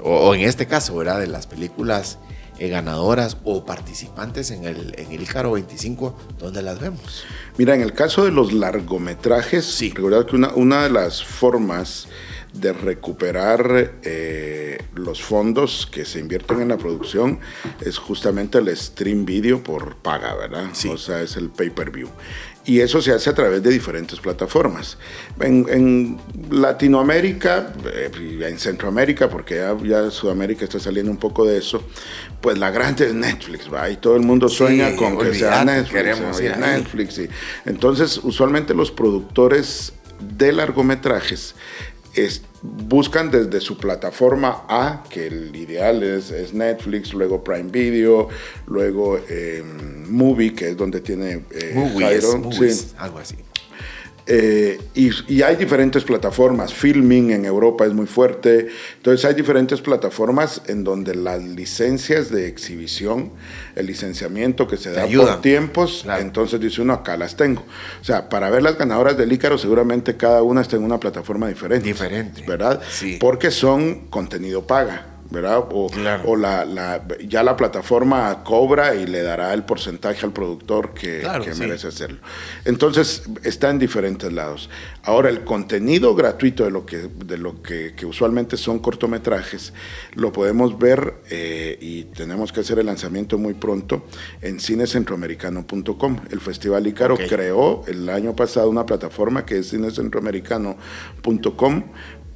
o en este caso, ¿verdad?, de las películas ganadoras o participantes en el Ícaro 25, ¿dónde las vemos? Mira, en el caso de los largometrajes, recordad que una de las formas de recuperar los fondos que se invierten en la producción es justamente el stream video por paga, ¿verdad? Sí. O sea, es el pay-per-view. Y eso se hace a través de diferentes plataformas. En Latinoamérica, en Centroamérica, porque ya Sudamérica está saliendo un poco de eso, pues la grande es Netflix, ¿va? Y todo el mundo sueña con que sea Netflix. Queremos ir a Netflix, sí. Entonces, usualmente los productores de largometrajes buscan desde su plataforma A, que el ideal es Netflix, luego Prime Video, luego Movie, que es donde tiene Jairo. Sí. Algo así. Y hay diferentes plataformas. Filming en Europa es muy fuerte. Entonces hay diferentes plataformas en donde las licencias de exhibición, el licenciamiento que se da por tiempos, entonces dice uno, acá las tengo. O sea, para ver las ganadoras del Ícaro seguramente cada una está en una plataforma diferente. ¿Verdad? Sí. Porque son contenido paga, ¿verdad? O ya la plataforma cobra y le dará el porcentaje al productor que merece hacerlo. Entonces, está en diferentes lados. Ahora, el contenido gratuito de lo que usualmente son cortometrajes, lo podemos ver y tenemos que hacer el lanzamiento muy pronto en cinecentroamericano.com. El Festival Ícaro creó el año pasado una plataforma que es cinecentroamericano.com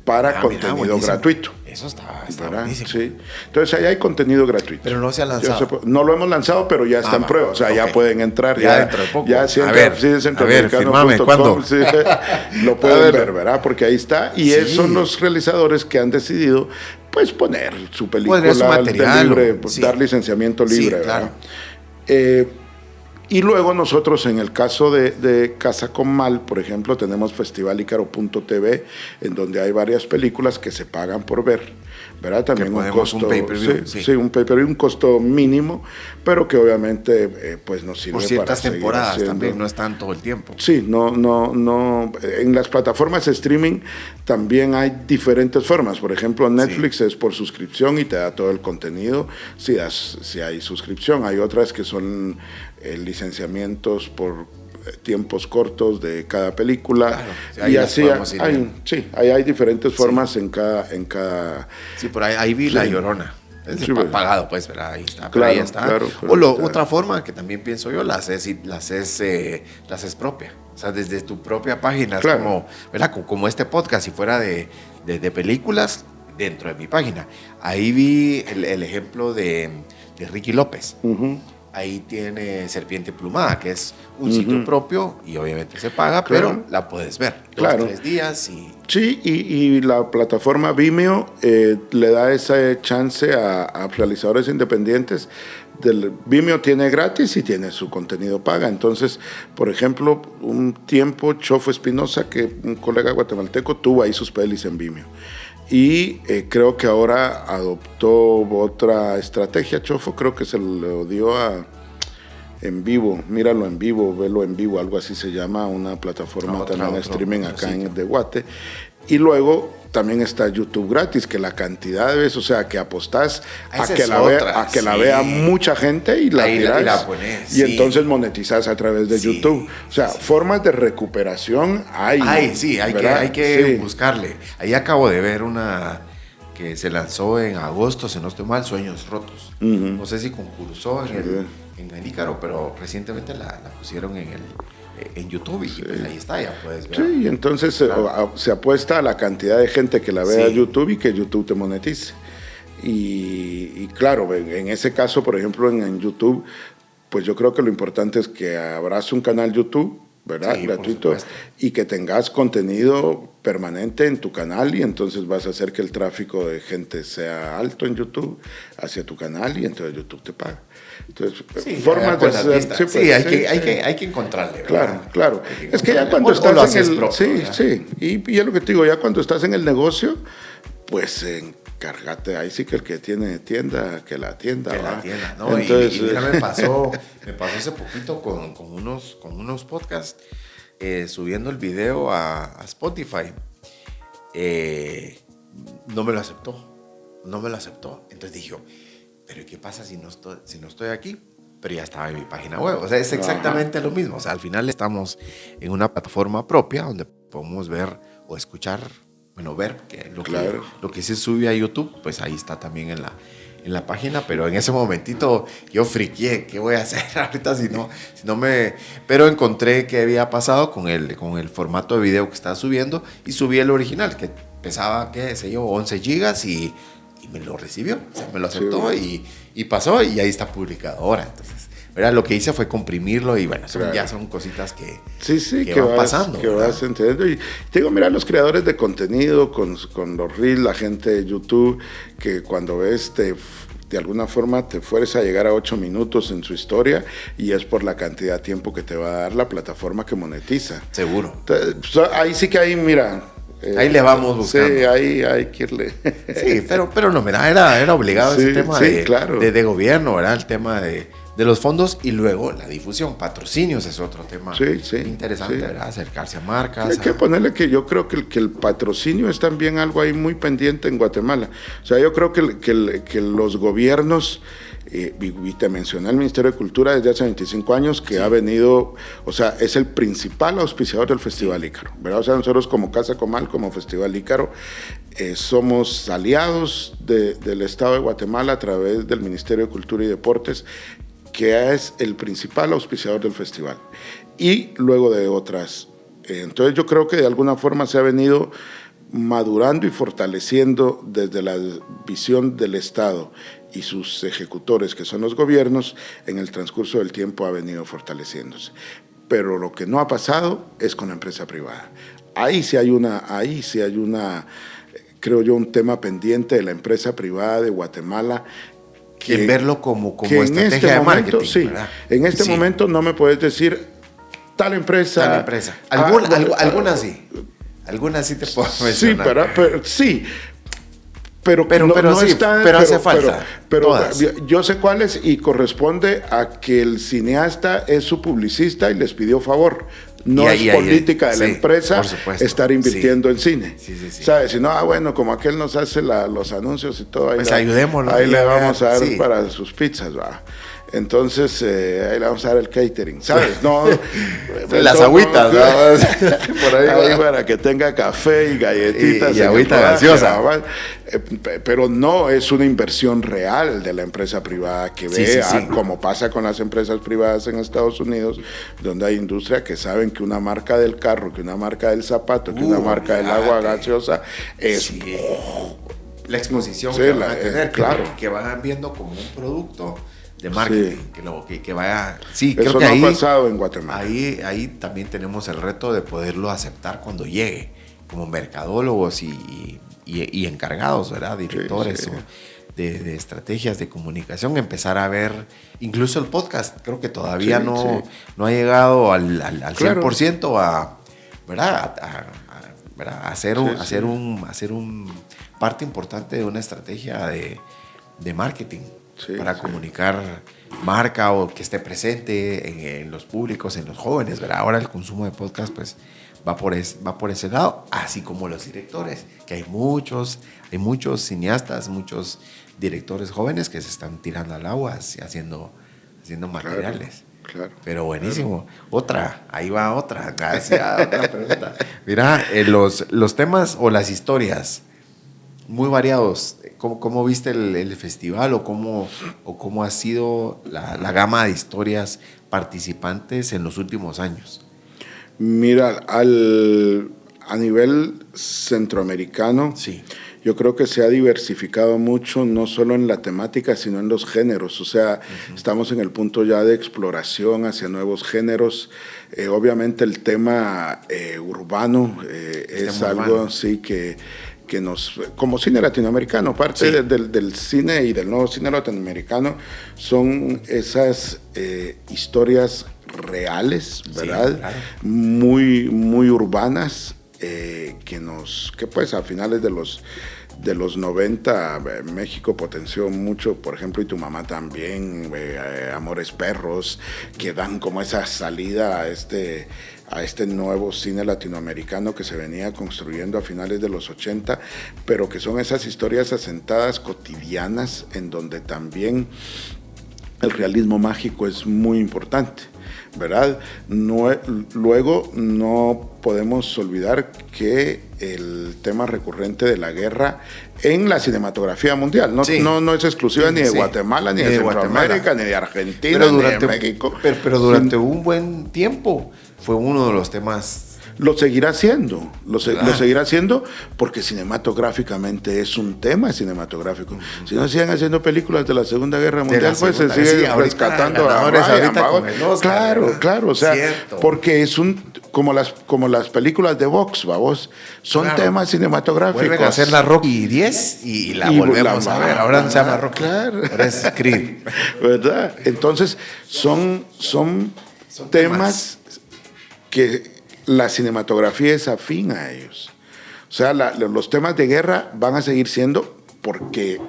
para contenido gratuito. Eso está buenísimo. Sí. Entonces, ahí hay contenido gratuito. Pero no se ha lanzado. No lo hemos lanzado, pero ya está en prueba. O sea, ya pueden entrar. Ya dentro de poco. Ya ¿cuándo? Sí, lo pueden ver, ¿verdad? Porque ahí está. Y esos son los realizadores que han decidido, pues, poner su película su material, libre, dar licenciamiento libre, ¿verdad? Y luego nosotros, en el caso de Casa con Mal, por ejemplo, tenemos festivalicaro.tv, en donde hay varias películas que se pagan por ver, ¿verdad? También un costo, un pay-per-view, un pay-per-view, un costo mínimo, pero que obviamente pues nos sirve por ciertas para temporadas haciendo. También, no están todo el tiempo. Sí, no, en las plataformas de streaming también hay diferentes formas. Por ejemplo, Netflix es por suscripción y te da todo el contenido si hay suscripción. Hay otras que son licenciamientos por tiempos cortos de cada película, y así hay diferentes formas en cada. Sí, por ahí vi La Llorona. Es pagado, pues, ¿verdad? Ahí está. Claro, ahí está. Claro, otra forma que también pienso yo, las es propia. O sea, desde tu propia página, es como, ¿verdad? Como este podcast, si fuera de películas, dentro de mi página. Ahí vi el ejemplo de Ricky López. Ahí tiene Serpiente Plumada, que es un sitio propio y obviamente se paga, pero la puedes ver 2-3 días. Sí, y la plataforma Vimeo le da esa chance a realizadores independientes. Vimeo tiene gratis y tiene su contenido paga. Entonces, por ejemplo, un tiempo Chofo Espinosa, que un colega guatemalteco, tuvo ahí sus pelis en Vimeo. Y creo que ahora adoptó otra estrategia, Chofo, creo que se lo dio en vivo, míralo en vivo, velo en vivo, algo así se llama, una plataforma también de streaming acá en de Guate. Y luego también está YouTube gratis, que la cantidad de veces, o sea, que apostás a que, la vea mucha gente y la tirás. Y entonces monetizás a través de YouTube. O sea, formas de recuperación hay. Hay que buscarle. Ahí acabo de ver una que se lanzó en agosto, si no estoy mal, Sueños Rotos. No sé si concursó en el Ícaro, pero recientemente la pusieron en YouTube y pues ahí está, ya puedes ver. Sí, y entonces se apuesta a la cantidad de gente que la vea en YouTube y que YouTube te monetice. Y claro, en ese caso, por ejemplo, en YouTube, pues yo creo que lo importante es que abras un canal YouTube, ¿verdad? Gratuito, y que tengas contenido permanente en tu canal, y entonces vas a hacer que el tráfico de gente sea alto en YouTube hacia tu canal, y entonces YouTube te paga. Entonces, formas de hacer, hay que encontrarle, ¿verdad? Claro. Es que ya cuando estás en el y es lo que te digo, ya cuando estás en el negocio, pues encárgate, ahí sí que el que tiene tienda, que la atienda. ¿no? Entonces, y mira, me pasó hace poquito con unos podcasts, subiendo el video a Spotify. No me lo aceptó. Entonces dije, pero ¿qué pasa si no estoy aquí? Pero ya estaba en mi página web. O sea, es exactamente lo mismo. O sea, al final estamos en una plataforma propia donde podemos ver o escuchar, ver que lo que se sube a YouTube, pues ahí está también en la página. Pero en ese momentito yo friqué. ¿Qué voy a hacer ahorita si no me...? Pero encontré qué había pasado con el formato de video que estaba subiendo, y subí el original, que pesaba, 11 gigas, y me lo recibió, o sea, me lo aceptó, y pasó, y ahí está publicado ahora. Entonces, ¿verdad? Lo que hice fue comprimirlo, y ya son cositas que van pasando. Que vas entendiendo. Y te digo, mira, los creadores de contenido, con los reels, la gente de YouTube, que cuando ves de alguna forma te fueres a llegar a 8 minutos en su historia, y es por la cantidad de tiempo que te va a dar la plataforma que monetiza. Seguro. Entonces, ahí sí que mira... ahí le vamos buscando. Sí, ahí hay que irle. Sí, pero no, mira, era obligado ese tema de gobierno, ¿verdad? El tema de los fondos, y luego la difusión, patrocinios es otro tema interesante, ¿verdad? Acercarse a marcas. Hay que ponerle que yo creo que el patrocinio es también algo ahí muy pendiente en Guatemala. O sea, yo creo que los gobiernos... y te mencioné el Ministerio de Cultura desde hace 25 años, que ha venido, o sea, es el principal auspiciador del Festival Ícaro, ¿verdad? O sea, nosotros como Casa Comal, como Festival Ícaro, somos aliados del Estado de Guatemala a través del Ministerio de Cultura y Deportes, que es el principal auspiciador del festival, y luego de otras. Entonces yo creo que de alguna forma se ha venido madurando y fortaleciendo desde la visión del Estado y sus ejecutores, que son los gobiernos, en el transcurso del tiempo ha venido fortaleciéndose. Pero lo que no ha pasado es con la empresa privada. Ahí sí hay una, creo yo, un tema pendiente de la empresa privada de Guatemala, que verlo como estrategia de marketing. Sí, en este momento no me puedes decir tal empresa. Algunas sí. Algunas sí te puedo mencionar. Pero hace falta. Pero yo sé cuáles, y corresponde a que el cineasta es su publicista y les pidió favor. No es política de la empresa estar invirtiendo en cine. ¿Sabes? Si no, bueno, como aquel nos hace los anuncios y todo, ahí, pues ayudémoslo. Ahí le vamos a dar para sus pizzas, ¿va? Entonces, ahí le vamos a dar el catering, ¿sabes? No, las agüitas, ¿no? Por ahí para que tenga café y galletitas. Y agüita gaseosa. Pero no es una inversión real de la empresa privada que vea, como pasa con las empresas privadas en Estados Unidos, donde hay industria que saben que una marca del carro, que una marca del zapato, que una marca del agua gaseosa es... la exposición que van a tener, que van viendo como un producto de marketing, que vaya... Sí, eso creo que no ha pasado en Guatemala. Ahí también tenemos el reto de poderlo aceptar cuando llegue, como mercadólogos y encargados, ¿verdad? Directores de estrategias de comunicación, empezar a ver, incluso el podcast, creo que todavía no ha llegado al 100% a, ¿verdad? A hacer un parte importante de una estrategia de marketing. para comunicar marca o que esté presente en los públicos, en los jóvenes, ¿verdad? Ahora el consumo de podcast pues va por ese lado, así como los directores, que hay muchos cineastas, muchos directores jóvenes que se están tirando al agua haciendo materiales. Claro. Pero buenísimo. Claro. Ahí va otra. Gracias. Otra pregunta. Mira, los temas o las historias muy variados. ¿Cómo viste el festival o cómo ha sido la gama de historias participantes en los últimos años? Mira, a nivel centroamericano, sí, yo creo que se ha diversificado mucho, no solo en la temática, sino en los géneros. O sea, estamos en el punto ya de exploración hacia nuevos géneros. Obviamente el tema urbano es algo sí que nos, como cine latinoamericano, parte del cine y del nuevo cine latinoamericano, son esas historias reales, ¿verdad? Sí, claro. Muy, muy urbanas, que pues a finales de los 90 México potenció mucho, por ejemplo, y tu mamá también, Amores Perros, que dan como esa salida a este nuevo cine latinoamericano que se venía construyendo a finales de los 80, pero que son esas historias asentadas cotidianas en donde también el realismo mágico es muy importante, ¿verdad? Luego no podemos olvidar que el tema recurrente de la guerra en la cinematografía mundial no es exclusiva ni de Guatemala, ni de Centroamérica, ni de Argentina, ni de México. Pero durante un buen tiempo fue uno de los temas. Lo seguirá haciendo, lo seguirá haciendo porque cinematográficamente es un tema cinematográfico. Si no siguen haciendo películas de la Segunda Guerra Mundial, pues se sigue rescatando a Ryan. Claro, o sea, porque es como las películas de Vox, vamos, son temas cinematográficos. Vuelven a hacer la Rocky 10 y la volvemos a ver. Ahora no se llama Rocky, ahora es Creed. ¿Verdad? Entonces, son temas que la cinematografía es afín a ellos. O sea, los temas de guerra van a seguir siendo porque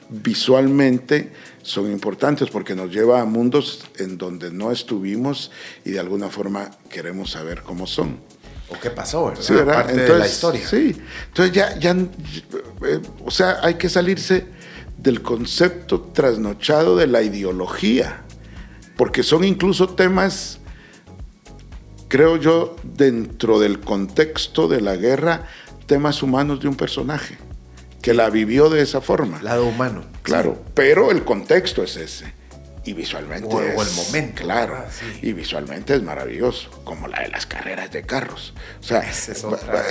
visualmente son importantes, porque nos lleva a mundos en donde no estuvimos y de alguna forma queremos saber cómo son. ¿O qué pasó? ¿Verdad? Sí, ¿verdad? Parte de la historia. Sí, entonces o sea, hay que salirse del concepto trasnochado de la ideología, porque son incluso temas, creo yo, dentro del contexto de la guerra, temas humanos de un personaje que la vivió de esa forma. Lado humano. Claro, sí. Pero el contexto es ese. Y visualmente o el momento. Claro, sí. Y visualmente es maravilloso, como la de las carreras de carros. O sea,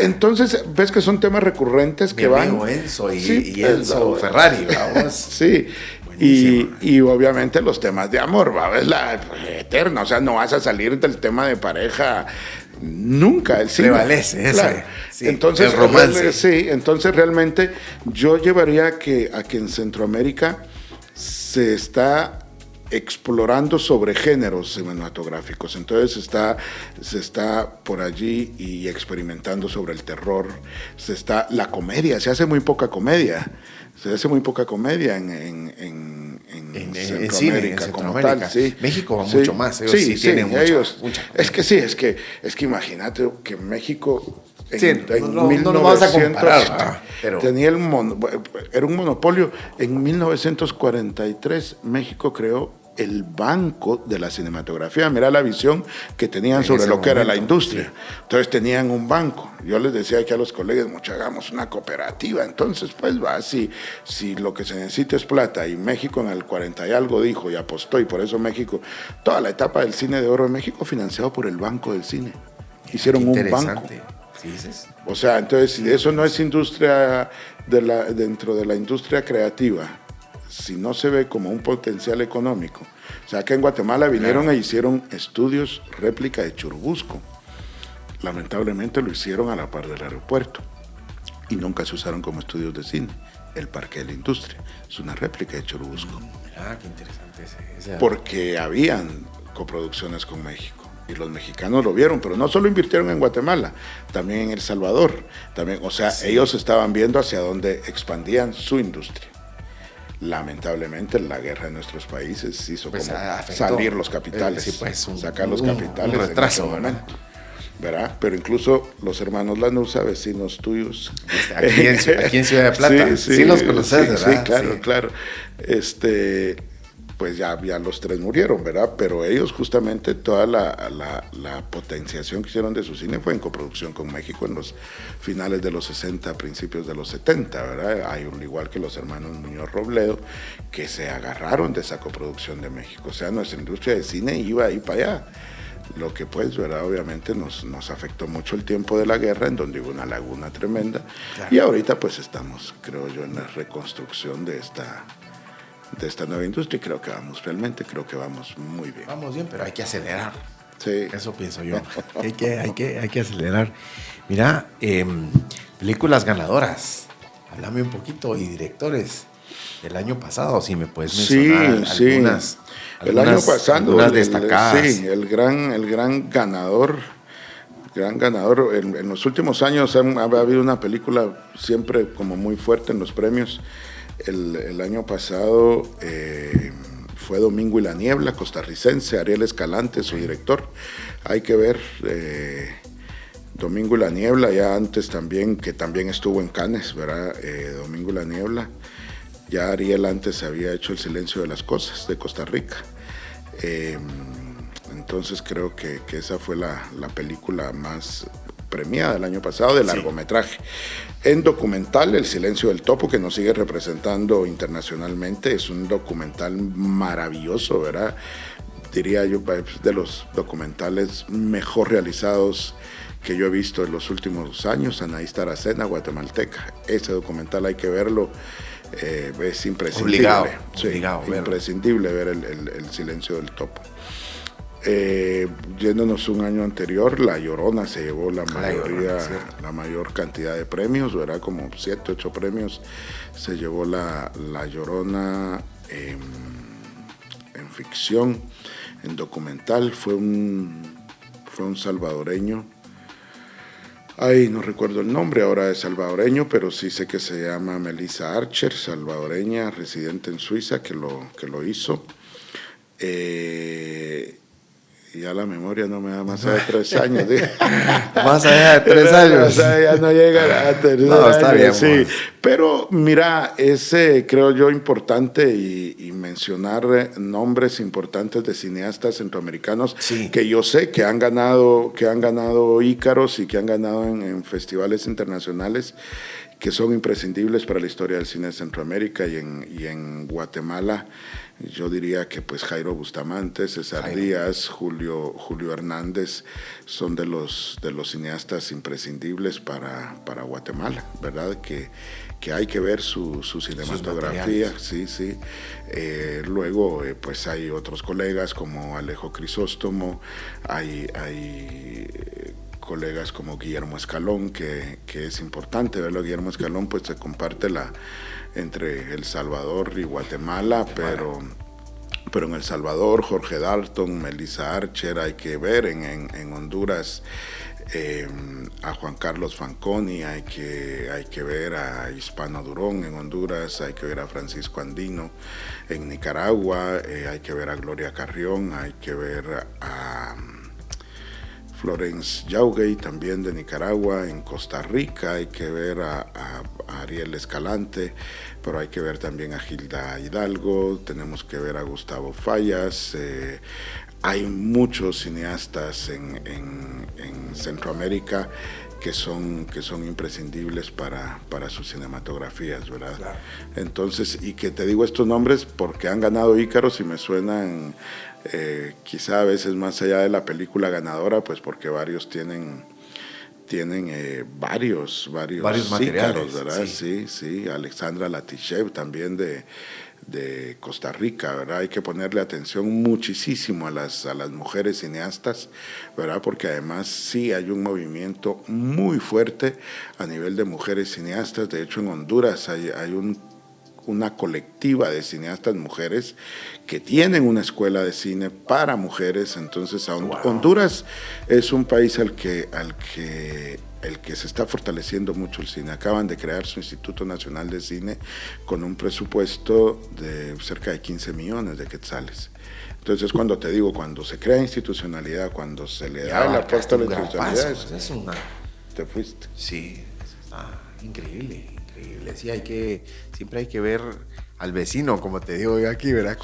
entonces ves que son temas recurrentes que van. Enzo y Enzo Ferrari, vamos. Sí. Y obviamente los temas de amor, es la eterna, o sea, no vas a salir del tema de pareja nunca. El cine prevalece, claro. Sí, entonces, el romance. Sí, entonces realmente yo llevaría a que en Centroamérica se está explorando sobre géneros cinematográficos, entonces se está por allí y experimentando sobre el terror, la comedia, se hace muy poca comedia en Centroamérica, como tal. Sí. México va mucho más, ellos tienen mucha es que imagínate que México en no 1900 vas a comparar, pero tenía era un monopolio. En 1943 México creó el Banco de la Cinematografía. Mira la visión que tenían sobre lo que era la industria. Sí. Entonces tenían un banco. Yo les decía aquí a los colegas, hagamos una cooperativa. Entonces, pues si lo que se necesita es plata, y México en el 40 y algo dijo y apostó, y por eso México, toda la etapa del cine de oro en México financiado por el Banco del Cine. Hicieron un banco. Sí. O sea, entonces, si eso no es industria dentro de la industria creativa, si no se ve como un potencial económico. O sea, que en Guatemala vinieron e hicieron estudios réplica de Churubusco. Lamentablemente lo hicieron a la par del aeropuerto y nunca se usaron como estudios de cine. El Parque de la Industria es una réplica de Churubusco. Qué interesante ese. Porque habían coproducciones con México y los mexicanos lo vieron, pero no solo invirtieron en Guatemala, también en El Salvador. También, o sea, ellos estaban viendo hacia dónde expandían su industria. lamentablemente la guerra en nuestros países hizo pues como afectó, salir los capitales, sí, pues, sacar los capitales un retraso, en ese momento, ¿verdad? Pero incluso los hermanos Lanusa, vecinos tuyos, aquí en Ciudad de Plata, sí los conoces, sí, ¿verdad? sí, claro, claro. Pues ya los tres murieron, ¿verdad? Pero ellos justamente toda la potenciación que hicieron de su cine fue en coproducción con México en los finales de los 60, principios de los 70, ¿verdad? Hay igual que los hermanos Muñoz Robledo, que se agarraron de esa coproducción de México. O sea, nuestra industria de cine iba ahí para allá. Lo que pues, ¿verdad? Obviamente nos afectó mucho el tiempo de la guerra, en donde hubo una laguna tremenda. Claro. Y ahorita pues estamos, creo yo, en la reconstrucción de esta nueva industria y creo que vamos muy bien. Vamos bien, pero hay que acelerar. Sí. Eso pienso yo. hay que acelerar. Mira, películas ganadoras. Háblame un poquito y directores del año pasado, si me puedes mencionar algunas. El año pasado, algunas destacadas. El gran ganador. En los últimos años ha habido una película siempre como muy fuerte en los premios. El año pasado fue Domingo y la Niebla, costarricense, Ariel Escalante, su director. Hay que ver Domingo y la Niebla, ya antes también, que también estuvo en Cannes, ¿verdad? Domingo y la Niebla. Ya Ariel antes había hecho El silencio de las cosas, de Costa Rica. Entonces creo que esa fue la película más premiada del año pasado de largometraje. En documental, El silencio del topo, que nos sigue representando internacionalmente, es un documental maravilloso, ¿verdad? Diría yo, de los documentales mejor realizados que yo he visto en los últimos años. Anaís Taracena, guatemalteca. Ese documental hay que verlo, es imprescindible. Obligado imprescindible ver el silencio del topo. Yéndonos un año anterior, La Llorona se llevó la mayor cantidad de premios, ¿verdad? Como 7, 8 premios se llevó la Llorona en ficción. En documental fue un salvadoreño, no recuerdo el nombre ahora de salvadoreño, pero sí sé que se llama Melissa Archer, salvadoreña, residente en Suiza, que lo hizo. Ya la memoria no me da más allá de 3 años. Más allá de 3 años. Ya no llega a tercer No, está bien. Sí. Pero mira, es creo yo importante y mencionar nombres importantes de cineastas centroamericanos que yo sé que han ganado Ícaros y que han ganado en festivales internacionales, que son imprescindibles para la historia del cine de Centroamérica y en Guatemala. Yo diría que pues Jairo Bustamante, César Díaz, Julio Hernández son de los cineastas imprescindibles para Guatemala, ¿verdad? Que hay que ver su cinematografía, sí. Luego pues hay otros colegas como Alejo Crisóstomo, hay colegas como Guillermo Escalón, que es importante verlo. Guillermo Escalón pues se comparte entre El Salvador y Guatemala, pero en El Salvador, Jorge Dalton, Melissa Archer, hay que ver en Honduras a Juan Carlos Fanconi, hay que ver a Hispano Durón en Honduras, hay que ver a Francisco Andino en Nicaragua, hay que ver a Gloria Carrión, hay que ver a Florence Yaugay, también de Nicaragua. En Costa Rica hay que ver a Ariel Escalante, pero hay que ver también a Gilda Hidalgo, tenemos que ver a Gustavo Fallas. Hay muchos cineastas en Centroamérica que son imprescindibles para sus cinematografías, ¿verdad? Claro. Entonces, y que te digo estos nombres porque han ganado Ícaros y me suenan quizá a veces más allá de la película ganadora, pues porque varios tienen varios materiales, ¿verdad? Sí. Alexandra Latichev también de Costa Rica, ¿verdad? Hay que ponerle atención muchísimo a las mujeres cineastas, ¿verdad? Porque además sí hay un movimiento muy fuerte a nivel de mujeres cineastas. De hecho, en Honduras hay un una colectiva de cineastas mujeres que tienen una escuela de cine para mujeres. Entonces, Honduras es un país el que se está fortaleciendo mucho el cine. Acaban de crear su Instituto Nacional de Cine con un presupuesto de cerca de 15 millones de quetzales. Entonces, cuando te digo, cuando se crea institucionalidad, cuando se le da la apuesta a la institucionalidad, te fuiste. Sí, increíble. Sí, siempre hay que ver al vecino, como te digo yo aquí, ¿verdad?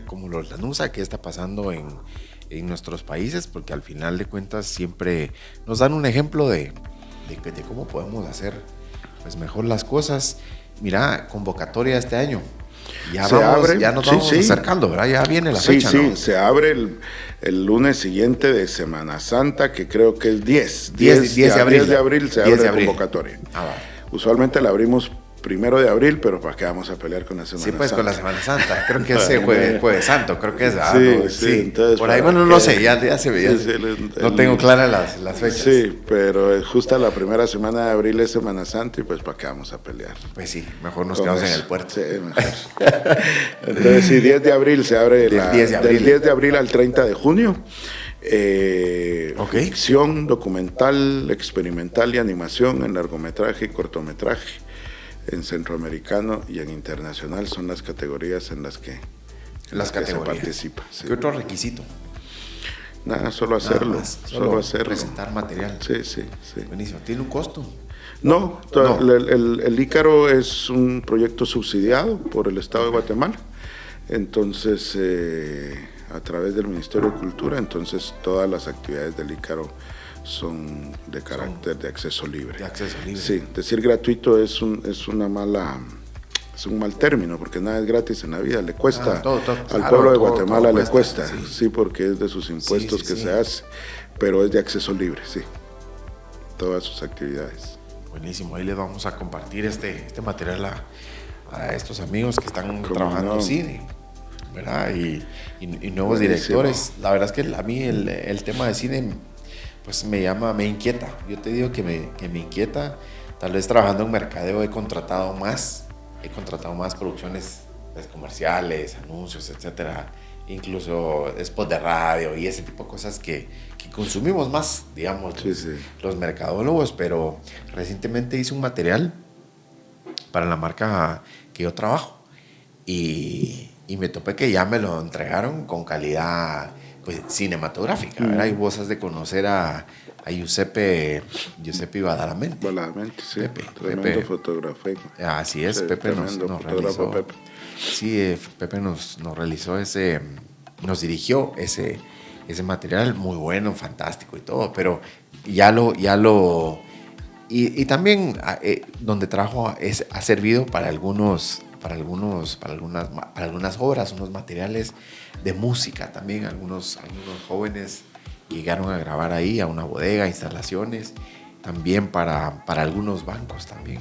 Como los Lanusa, qué está pasando en nuestros países, porque al final de cuentas siempre nos dan un ejemplo de cómo podemos hacer pues mejor las cosas. Mira, convocatoria este año. Ya nos vamos acercando, ¿verdad? Ya viene la fecha, ¿no? Sí, se abre el lunes siguiente de Semana Santa, que creo que es 10 de abril se abre la convocatoria. Usualmente la abrimos 1 de abril, pero ¿para qué vamos a pelear con la Semana Santa? Sí, pues con la Semana Santa. Creo que es jueves Santo, creo que es. Sí. Entonces, por ahí, bueno, no sé, ya se veía. No tengo claras las fechas. Sí, pero justo la primera semana de abril es Semana Santa y pues ¿para qué vamos a pelear? Pues sí, mejor nos quedamos en el puerto. Sí, mejor. Entonces, sí, 10 de abril se abre del 10 de abril al 30 de junio. Ficción, documental, experimental y animación en largometraje y cortometraje. En centroamericano y en internacional son las categorías en las que se participa. Sí. ¿Qué otro requisito? Nada, solo hacerlo. Solo presentar material. Sí. Buenísimo. ¿Tiene un costo? No. El Ícaro es un proyecto subsidiado por el Estado de Guatemala. Entonces, a través del Ministerio de Cultura, entonces todas las actividades del Ícaro son de carácter de acceso libre. Sí, decir gratuito es un mal término, porque nada es gratis en la vida, le cuesta al pueblo de Guatemala, le cuesta, sí, porque es de sus impuestos se hace, pero es de acceso libre, sí, todas sus actividades. Buenísimo, ahí les vamos a compartir este material a estos amigos que están trabajando cine, ¿verdad? Y nuevos directores. La verdad es que a mí el tema de cine pues me inquieta. Yo te digo que me inquieta. Tal vez trabajando en mercadeo he contratado más producciones pues, comerciales, anuncios, etcétera, incluso spots de radio y ese tipo de cosas que consumimos más, digamos, los mercadólogos. Pero recientemente hice un material para la marca que yo trabajo y me topé que ya me lo entregaron con calidad pues, cinematográfica, ¿verdad? Y vos has de conocer a Giuseppe Badalamenti. Sí. Tremendo fotógrafo. Así es, Pepe nos realizó. Pepe. Sí, Pepe nos realizó nos dirigió ese material muy bueno, fantástico y todo, pero y también donde trabajo ha servido para algunas obras, unos materiales de música también. Algunos jóvenes llegaron a grabar ahí, a una bodega, instalaciones, también para algunos bancos también,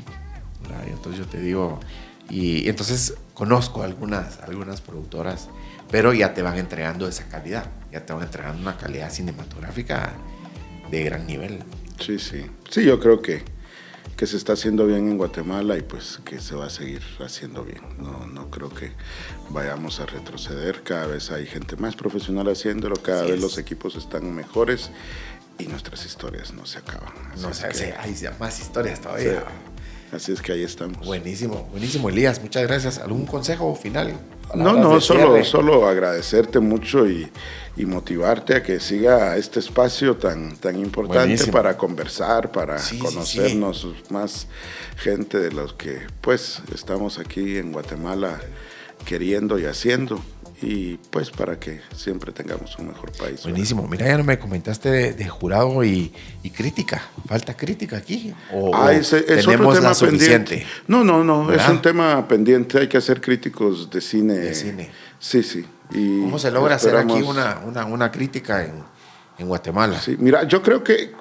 ¿verdad? Entonces yo te digo, y entonces conozco algunas productoras, pero ya te van entregando esa calidad, ya te van entregando una calidad cinematográfica de gran nivel. Sí, yo creo que se está haciendo bien en Guatemala y pues que se va a seguir haciendo bien. No creo que vayamos a retroceder. Cada vez hay gente más profesional haciéndolo, cada vez los equipos están mejores y nuestras historias no se acaban. Hay más historias todavía. Sí. Así es que ahí estamos. Buenísimo, Elías, muchas gracias. ¿Algún consejo final? No, solo agradecerte mucho y motivarte a que siga este espacio tan importante. Buenísimo. Para conversar, para conocernos más gente de los que pues estamos aquí en Guatemala queriendo y haciendo, y pues para que siempre tengamos un mejor país. Buenísimo. ¿Verdad? Mira, ya no me comentaste de jurado y crítica. ¿Falta crítica aquí? Es otro tema pendiente. No, ¿verdad? Es un tema pendiente. Hay que hacer críticos de cine. Sí. Y ¿cómo se logra hacer aquí una crítica en Guatemala? Sí, mira, yo creo que,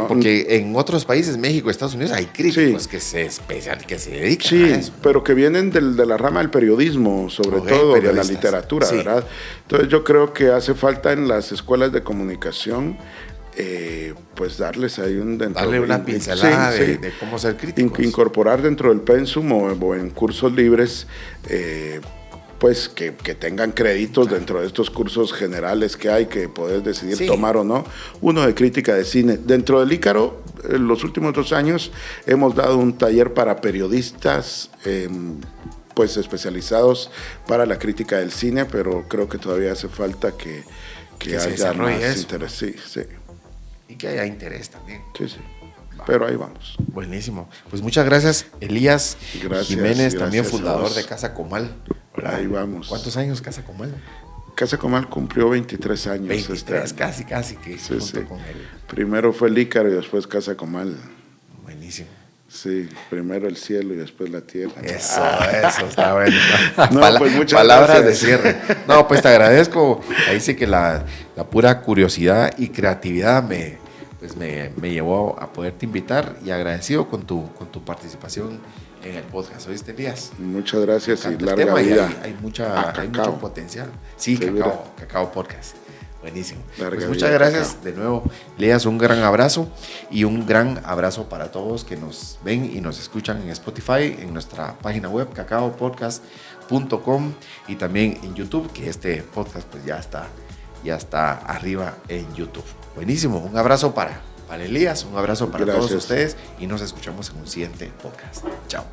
porque en otros países, México, Estados Unidos, hay críticos que se dedican a eso, ¿no? Pero que vienen de la rama del periodismo, sobre todo de la literatura, ¿verdad? Entonces yo creo que hace falta en las escuelas de comunicación pues darles ahí darle una pincelada de cómo ser críticos. Incorporar dentro del pensum o en cursos libres, pues que tengan créditos dentro de estos cursos generales que hay, que podés decidir tomar o no, uno de crítica de cine. Dentro del Ícaro, en los últimos 2 años hemos dado un taller para periodistas, pues especializados para la crítica del cine, pero creo que todavía hace falta que haya más interés. Sí. Y que haya interés también. Sí. Pero ahí vamos. Buenísimo. Pues muchas gracias, Elías Jiménez, también fundador de Casa Comal. Ahí vamos. ¿Cuántos años Casa Comal? Casa Comal cumplió 23 años. 23, casi que junto con él. Primero fue el Ícaro y después Casa Comal. Buenísimo. Sí, primero el cielo y después la tierra. Eso, está bueno. Pues muchas palabras gracias. de cierre. No, pues te agradezco. Ahí sí que la pura curiosidad y creatividad me llevó a poderte invitar, y agradecido con tu participación en el podcast. ¿Oíste, Elías? Muchas gracias y larga vida. Hay mucho potencial. Sí, Cacao Podcast. Buenísimo. Pues muchas gracias de nuevo, Elías. Un gran abrazo, y un gran abrazo para todos que nos ven y nos escuchan en Spotify, en nuestra página web cacaopodcast.com, y también en YouTube, que este podcast pues ya está arriba en YouTube. Buenísimo. Un abrazo para Elías, un abrazo para todos ustedes, y nos escuchamos en un siguiente podcast. Chao.